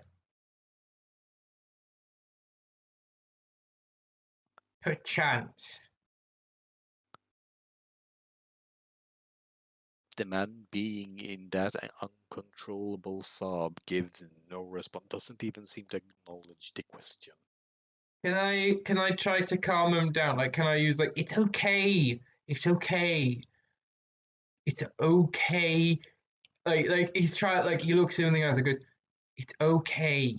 Perchance. The man, being in that uncontrollable sob, gives no response, doesn't even seem to acknowledge the question. Can I try to calm him down? Like, can I use like, it's okay, it's okay, it's okay. Like he's trying. Like he looks him in the eyes and goes, "It's okay.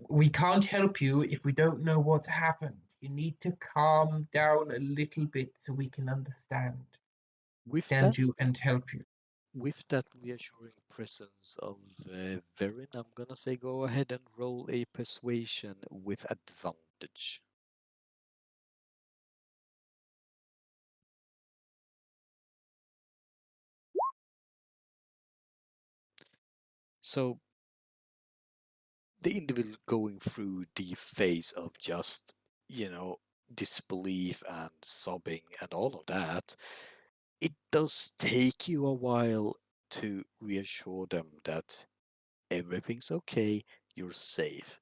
We can't help you if we don't know what's happened. You need to calm down a little bit so we can understand you and help you." With that reassuring presence of Verin, I'm gonna say go ahead and roll a persuasion with advantage. So, the individual going through the phase of just, disbelief and sobbing and all of that, it does take you a while to reassure them that everything's okay, you're safe.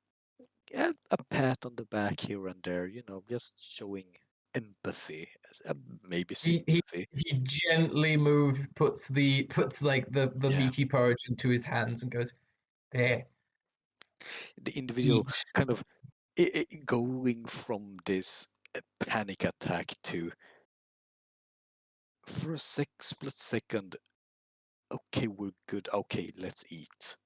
Yeah, a pat on the back here and there, just showing empathy, maybe sympathy. He gently puts like the Yeah. meaty porridge into his hands and goes, "There, The individual eat." kind of going from this a panic attack to, for a split second, okay, we're good, okay, let's eat.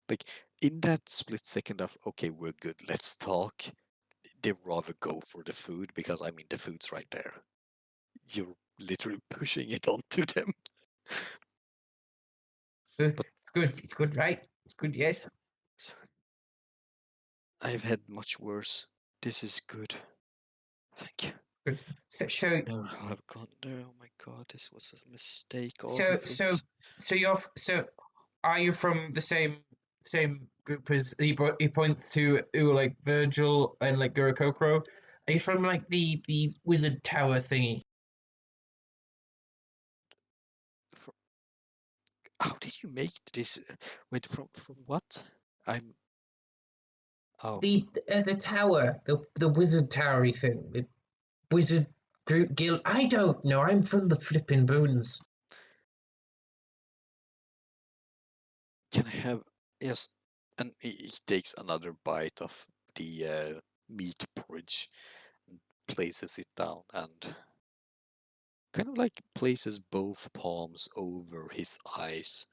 Like, in that split second of, okay, we're good, let's talk, they rather go for the food, because, I mean, the food's right there. You're literally pushing it onto them. It's good, right? It's good, yes. So, I've had much worse. This is good. Thank you. Good. So, We should never have gone there. Oh my god, this was a mistake. All so, of it. so are you from the same group as he points to like Virgil and like Gurukokro? Are you from like the wizard tower thingy? How did you make this? Wait, from what? I'm. Oh, The tower, the wizard towery thing, the wizard group guild. I don't know. I'm from the flipping boons. can I have yes? And he takes another bite of the meat porridge and places it down and kind of like places both palms over his eyes,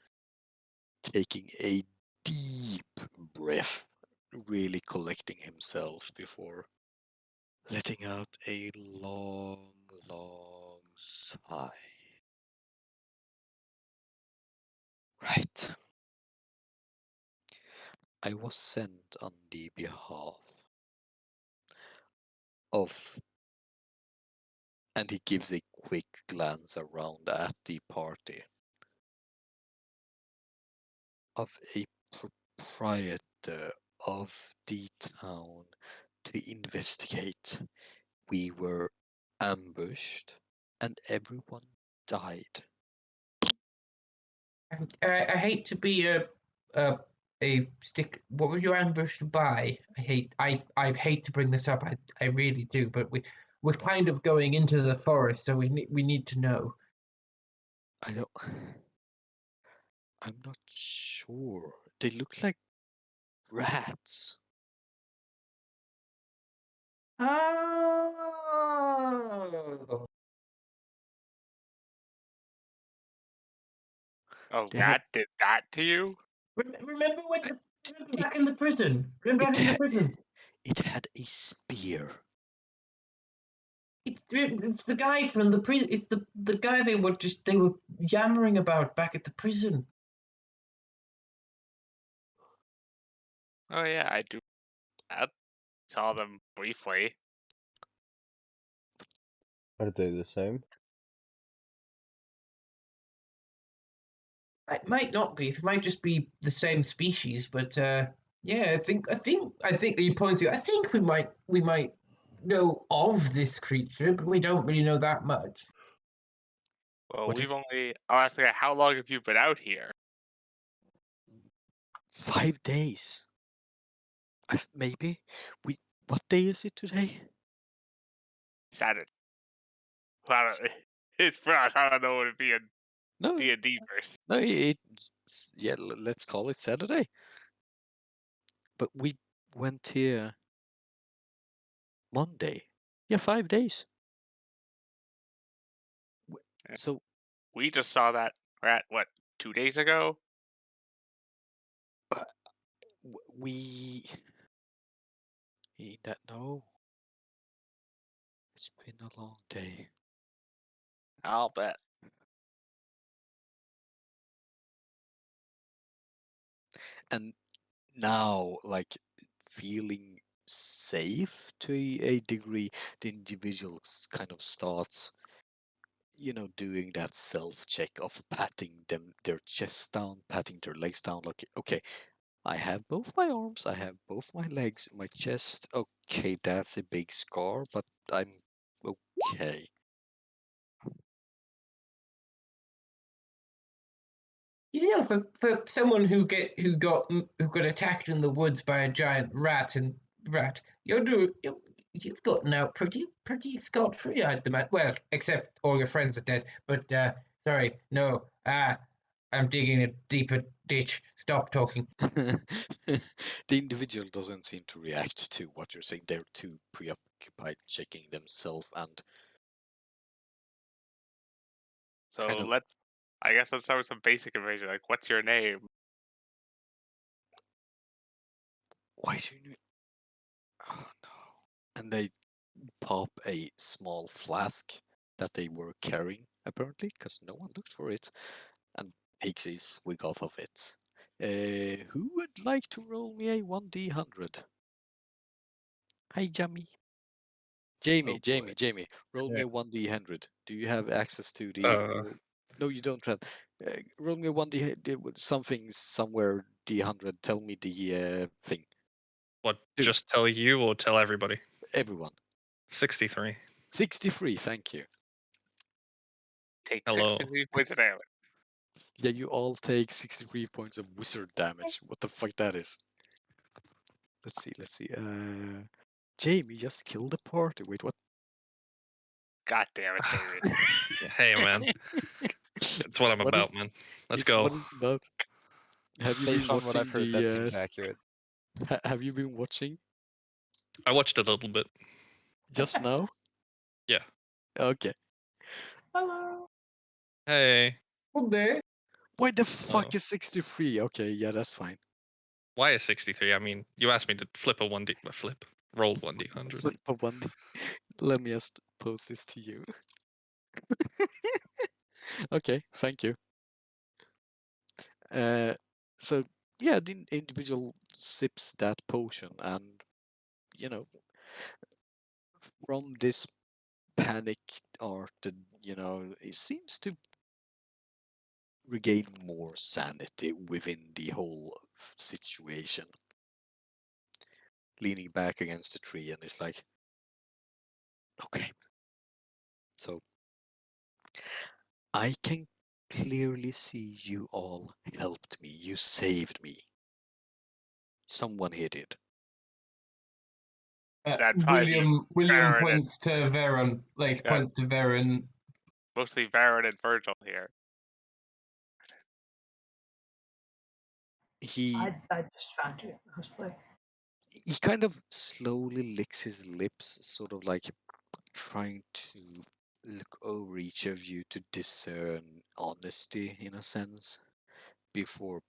taking a deep breath, really collecting himself before letting out a long, long sigh. Right. I was sent on the behalf of, and he gives a quick glance around at the party, of a proprietor of the town to investigate. We were ambushed and everyone died. I hate to be a stick. What were you ambushed by? I hate to bring this up. I really do. But we're kind of going into the forest, so we need to know. I don't. I'm not sure. They look like rats. Oh. Oh, They had, that did that to you? Remember when I- remember back in the prison? Remember back in the prison? it had a spear. It's the guy from the prison. It's the guy they were yammering about back at the prison. Oh yeah, I do. I saw them briefly. Are they the same? It might not be. It might just be the same species. But yeah, I think that you point to. I think we might know of this creature, but we don't really know that much. Well, What we've only. I'll ask you, how long have you been out here? 5 days. Maybe. What day is it today? Saturday. Well, it's for us. I don't know what it'd be in No, D&D verse. no. Yeah. Let's call it Saturday. But we went here Monday. Yeah, 5 days. So We just saw that rat, what, 2 days ago? we. That no. It's been a long day. I'll bet. And now, like, feeling safe to a degree, the individual kind of starts, doing that self check of patting their chest down, patting their legs down. Like, okay, I have both my arms, I have both my legs, my chest. Okay, that's a big scar, but I'm okay. You know, for someone who got attacked in the woods by a giant rat, you've gotten out pretty scot free, I'd imagine. Well, except all your friends are dead. But sorry, no. I'm digging a deeper ditch. Stop talking. The individual doesn't seem to react to what you're saying. They're too occupied checking themselves, and So I don't. I guess let's start with some basic information. Like, what's your name? Why do you? Oh no! And they pop a small flask that they were carrying, apparently, because no one looked for it, and takes a swig off of it. Who would like to roll me a 1d100? Hi, Jamie. Jamie, Oh, boy. Jamie, roll me Yeah. a 1d100. Do you have access to the? Uh, No, you don't have. Roll me a 1d something somewhere d100. Tell me the thing. what? Dude. Just tell you or tell everybody? Everyone. 63. 63. Thank you. Take Hello. 63 points of damage. Yeah, you all take 63 points of wizard damage. What the fuck that is? Let's see. Let's see. Jamie just killed the party. Wait, what? God damn it, David. Hey, man. That's what I'm about, man. Let's it's go. what it's about. Have you been Based on what I've watching heard, that seems accurate. Have you been watching I watched a little bit. just now? Yeah. Okay. Hello. Hey. Good day. Why the fuck Oh. is 63? Okay, yeah, that's fine. Why is 63? I mean, you asked me to flip a 1D. Roll 1D100. Flip a 1D. Let me just post this to you. Okay, thank you. So yeah, the individual sips that potion, and you know, from this panic art, it seems to regain more sanity within the whole situation. Leaning back against the tree, and it's like, okay, so I can clearly see you all helped me. You saved me. Someone here did. That'd probably be William Baron and- points to Varen, like Yeah. points to Varen. Mostly Varen and Virgil here. He I just found you mostly. he kind of slowly licks his lips, sort of like trying to look over each of you to discern honesty in a sense, before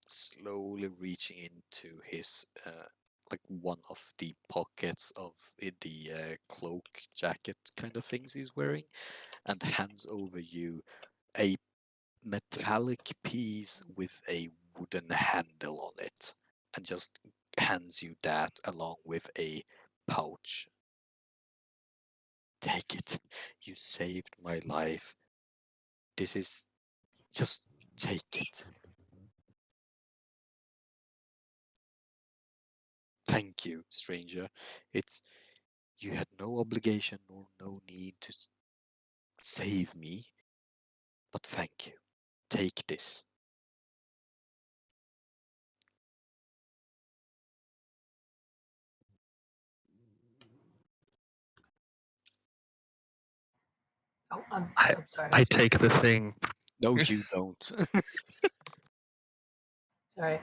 slowly reaching into his like one of the pockets of the cloak jacket kind of things he's wearing, and hands over you a metallic piece with a wooden handle on it, and just hands you that along with a pouch. Take it. You saved my life. This is. Just take it. Thank you, stranger. It's. You had no obligation or no need to save me, but thank you. Take this. Oh, I'm sorry. I take the thing. No, you don't. Sorry,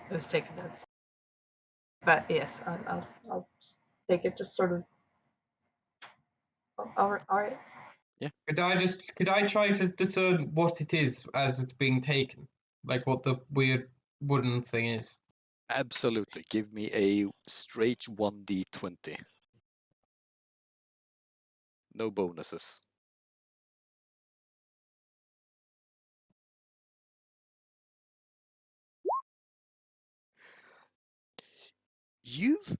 I was taking notes. But yes, I'll take it. Just sort of. All right. Could I try to discern what it is as it's being taken? Like what the weird wooden thing is? Absolutely. Give me a straight 1d20. No bonuses. You've.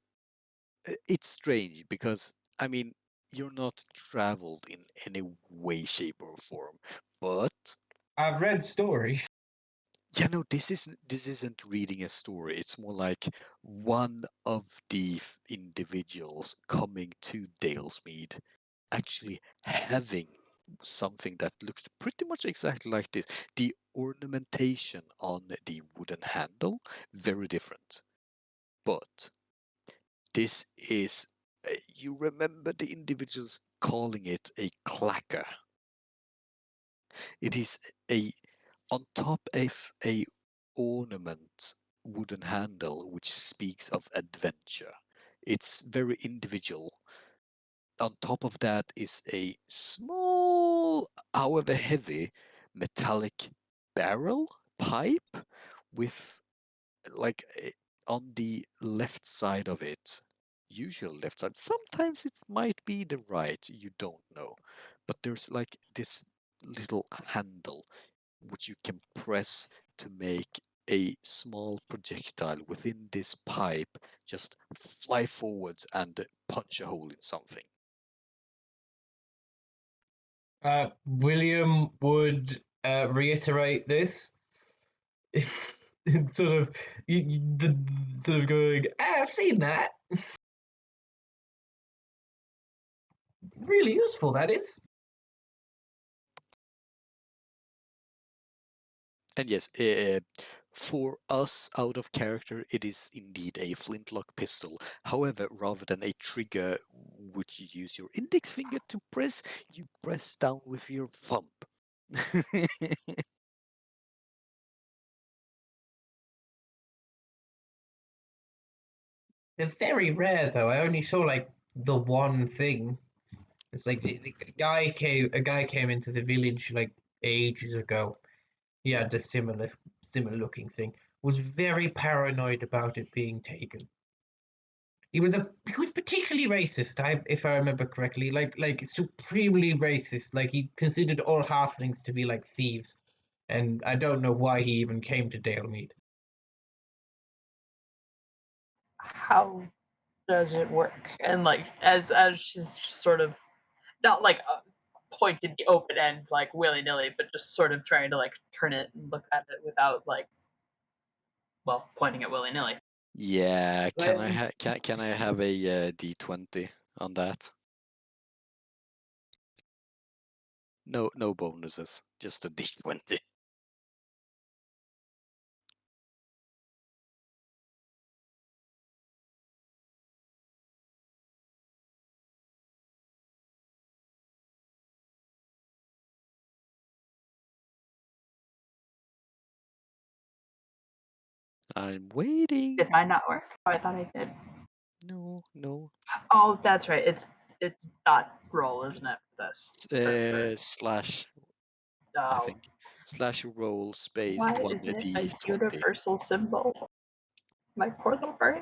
It's strange because, I mean, you're not traveled in any way, shape, or form, but I've read stories. yeah, no, this isn't reading a story. It's more like one of the individuals coming to Dalesmead actually having something that looks pretty much exactly like this. The ornamentation on the wooden handle, very different. But this is, you remember the individuals calling it a clacker. It is on top of a ornament wooden handle which speaks of adventure. It's very individual. on top of that is a small, however heavy, metallic barrel pipe with like on the left side of it, usual left side. Sometimes it might be the right, you don't know. But there's like this little handle which you can press to make a small projectile within this pipe just fly forwards and punch a hole in something. William would reiterate this. It's sort of sort of going, I've seen that. Really useful, that is. And yes, for us out of character, it is indeed a flintlock pistol. However, rather than a trigger which you use your index finger to press, you press down with your thumb. They're very rare, though. I only saw like the one thing. It's like a guy came into the village like ages ago. He had a similar looking thing. Was very paranoid about it being taken. He was particularly racist, if I remember correctly, like supremely racist. Like he considered all halflings to be like thieves, and I don't know why he even came to Dalemead. How does it work? And like as she's sort of not like pointed the open end like willy nilly, but just sort of trying to like turn it and look at it without like, well, pointing it willy nilly. Yeah, can I Well, can I have a d20 on that? No bonuses, just a d20. I'm waiting. Did mine not work? Oh, I thought I did. No. Oh, that's right. It's dot roll, isn't it? For this. Slash, I Oh, think. Slash roll space why 1 isn't it a d20. universal symbol? My poor little brain.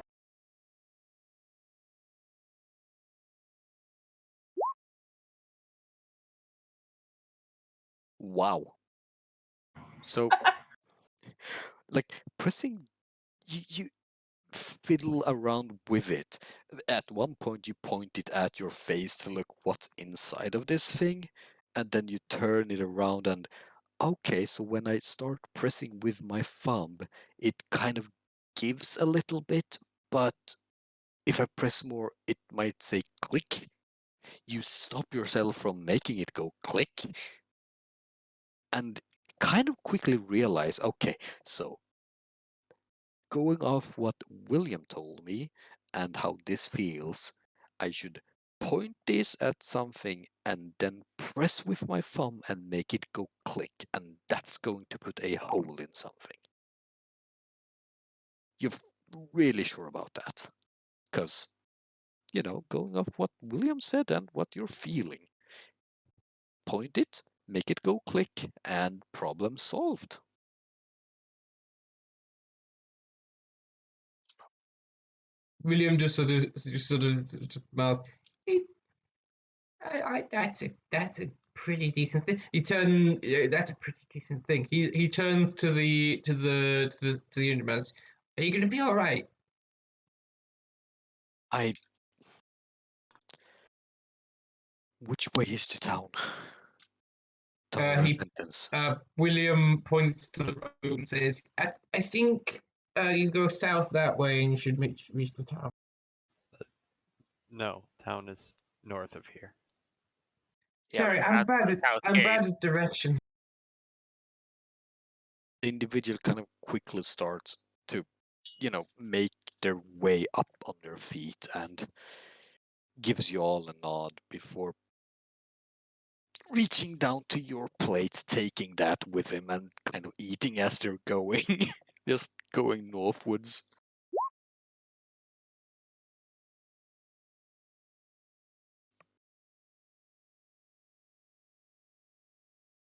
Wow. So, like, pressing, you fiddle around with it. At one point, you point it at your face to look what's inside of this thing, and then you turn it around and, okay, so when I start pressing with my thumb, it kind of gives a little bit, but if I press more, it might say click. You stop yourself from making it go click, and kind of quickly realize, okay, so going off what William told me and how this feels, I should point this at something and then press with my thumb and make it go click, and that's going to put a hole in something. You're really sure about that? Because, going off what William said and what you're feeling. Point it, make it go click, and problem solved. William just sort of just mouths. That's a pretty decent thing. That's a pretty decent thing. He turns to the unit master. Are you gonna be all right? Which way is the town? Town of He Repentance. William points to the road and says, I think you go south that way and you should reach the town. No, town is north of here. Yeah, Sorry, but that's I'm south bad at directions. The individual kind of quickly starts to, make their way up on their feet and gives you all a nod before reaching down to your plate, taking that with him and kind of eating as they're going, just going northwards.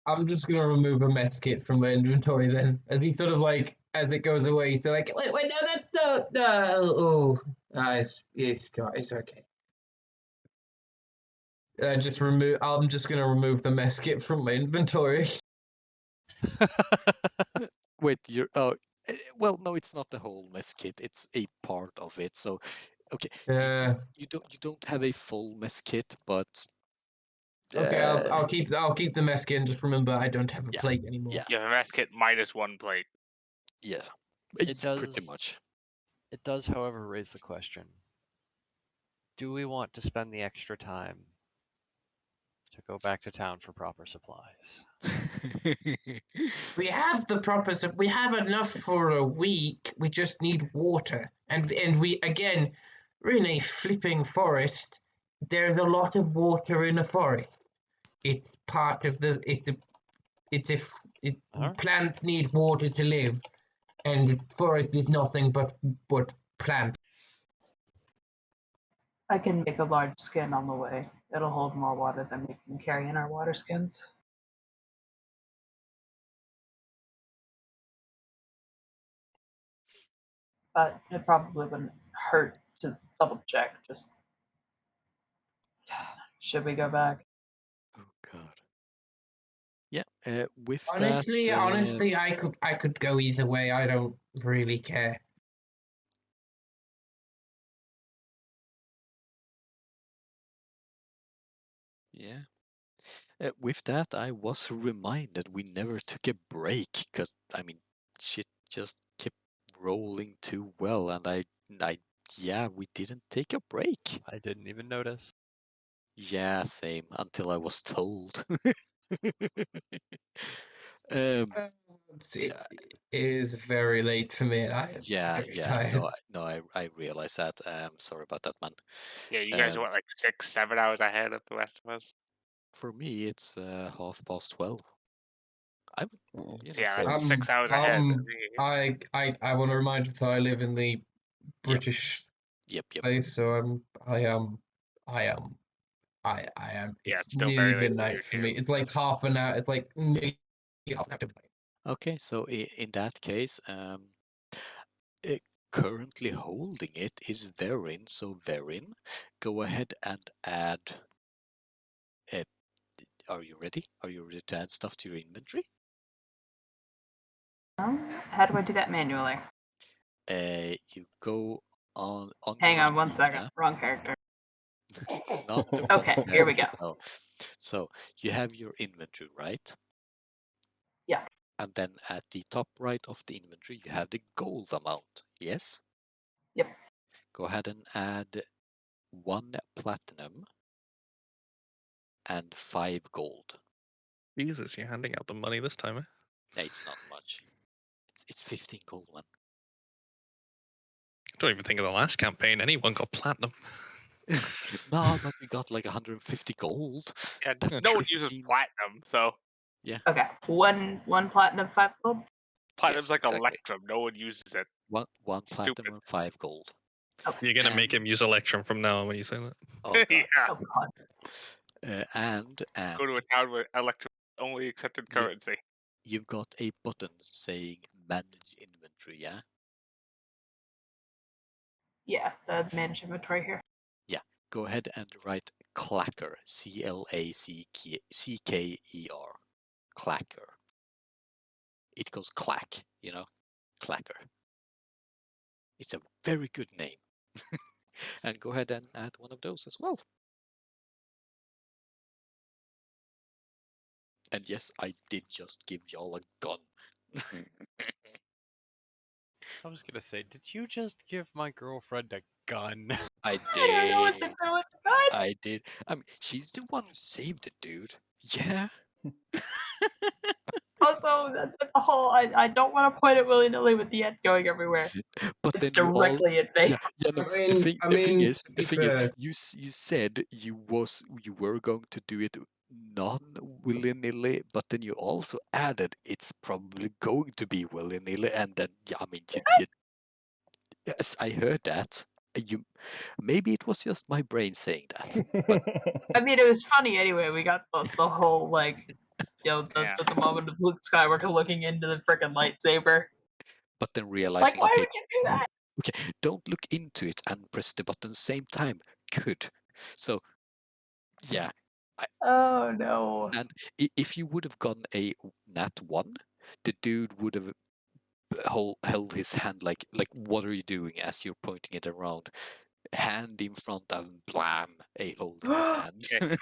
I'm just gonna remove a mess kit from my inventory then. As he sort of like, as it goes away, so like, wait, no, that's no. Oh, it's okay. Just remove. I'm just gonna remove the mess kit from my inventory. Wait, you're well, no, it's not the whole mess kit. It's a part of it. So, okay, you don't have a full mess kit, but Okay, I'll keep the mess kit. And just remember, I don't have a Yeah, plate anymore. yeah. You have a mess kit minus 1 plate. yeah, It pretty does- much. It does, however, raise the question: do we want to spend the extra time to go back to town for proper supplies? We have the proper. We have enough for a week. We just need water, and we again, we're in a flipping forest. There's a lot of water in a forest. It's part of the. Alright. Plants need water to live, and forest is nothing but plants. I can make a large skin on the way. It'll hold more water than we can carry in our water skins. But it probably wouldn't hurt to double check. Just should we go back? Oh God. Yeah. With Honestly, that, honestly, I could go either way. I don't really care. yeah. With that, I was reminded we never took a break because I mean, shit just kept rolling too well, and yeah, we didn't take a break. I didn't even notice. Yeah, same. Until I was told. It is very late for me, and I am very tired. No, I realize that. Sorry about that, man. Yeah, you guys are what, like 6, 7 hours ahead of the rest of us? For me, it's 12:30. I'm, you know, Yeah, fairly- that's 6 hours ahead. I want to remind you that I live in the British Yep. place, so I am. Yeah, It's it's still nearly very late for midnight you for too. me. It's like half an hour. It's like nearly half an hour to midnight. Okay, so in that case, currently holding it is Verin. So Verin, go ahead and add. Are you ready? Are you ready to add stuff to your inventory? How do I do that manually? You go on. Hang your on one Steam second. tab. Wrong character. Not the Okay, one here we go. no. So you have your inventory, right? Yeah. And then at the top right of the inventory, you have the gold amount. Yes? Yep. Go ahead and add 1 platinum and 5 gold. Jesus, you're handing out the money this time, eh? Yeah, it's not much. It's 15 gold, man. Don't even think of the last campaign. Anyone got platinum. No, but we got like 150 gold. Yeah, That's no one uses 15. platinum, so Okay. One platinum, 5 gold. platinum's Yes, like exactly. electrum. No one uses it. One Stupid. platinum and 5 gold. You're gonna make him use Electrum from now on when you say that. Oh god. Yeah. Oh god. And Go to a town where electrum is only accepted Yeah. currency. you've got a button saying manage inventory, yeah? Yeah, the manage inventory here. Go ahead and write Clacker. Clacker. Clacker. It goes clack, you know? Clacker. It's a very good name. And go ahead and add one of those as well. And yes, I did just give y'all a gun. I was gonna say, did you just give my girlfriend a gun? I I don't know what to did. do with the gun. I did. I mean, she's the one who saved it, dude. Yeah. Also, the whole I don't want to point it willy nilly with the end going everywhere. But It's then you all directly at face. yeah, no, I the mean- thing I the thing mean, is to the be thing is fair- you said you were going to do it non willy nilly, but then you also added it's probably going to be willy nilly, and then yeah, I mean you did. Yes, I heard that. You maybe it was just my brain saying that. I mean, it was funny anyway. We got the whole like Yeah. the moment of Luke Skywalker looking into the freaking lightsaber. But then It's realizing, like, why okay, would you do that? okay, don't look into it and press the button same time. Good. So, yeah. Oh no. And if you would have gotten a nat 1, the dude would have held his hand like, what are you doing, as you're pointing it around. Hand in front of blam, a hole in his hand. You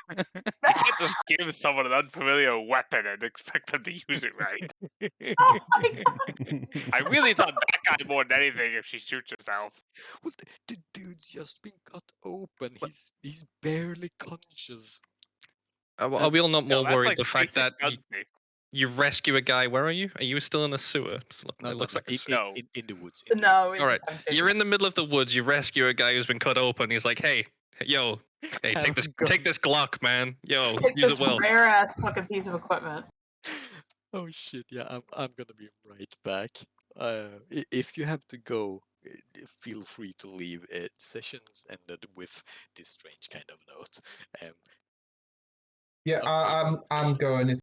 can't just give someone an unfamiliar weapon and expect them to use it right. Oh my god. I really thought that guy more than anything if she shoots herself. Well, the dude's just been cut open. He's barely conscious. Are we all not No, more that's worried like the fact basic that gun you, safety. you rescue a guy? Where are you? Are you still in a sewer? No, It looks like a in, sewer. No. in the woods. In the No, woods. we All right, just haven't you're figured- in the middle of the woods. You rescue a guy who's been cut open. He's like, hey, yo, hey, Have a gun. take this Glock, man. Yo, Take use this it well. rare ass fucking piece of equipment. Oh shit! Yeah, I'm gonna be right back. If you have to go, feel free to leave. Sessions ended with this strange kind of note. Yeah, Amazing I'm session. going.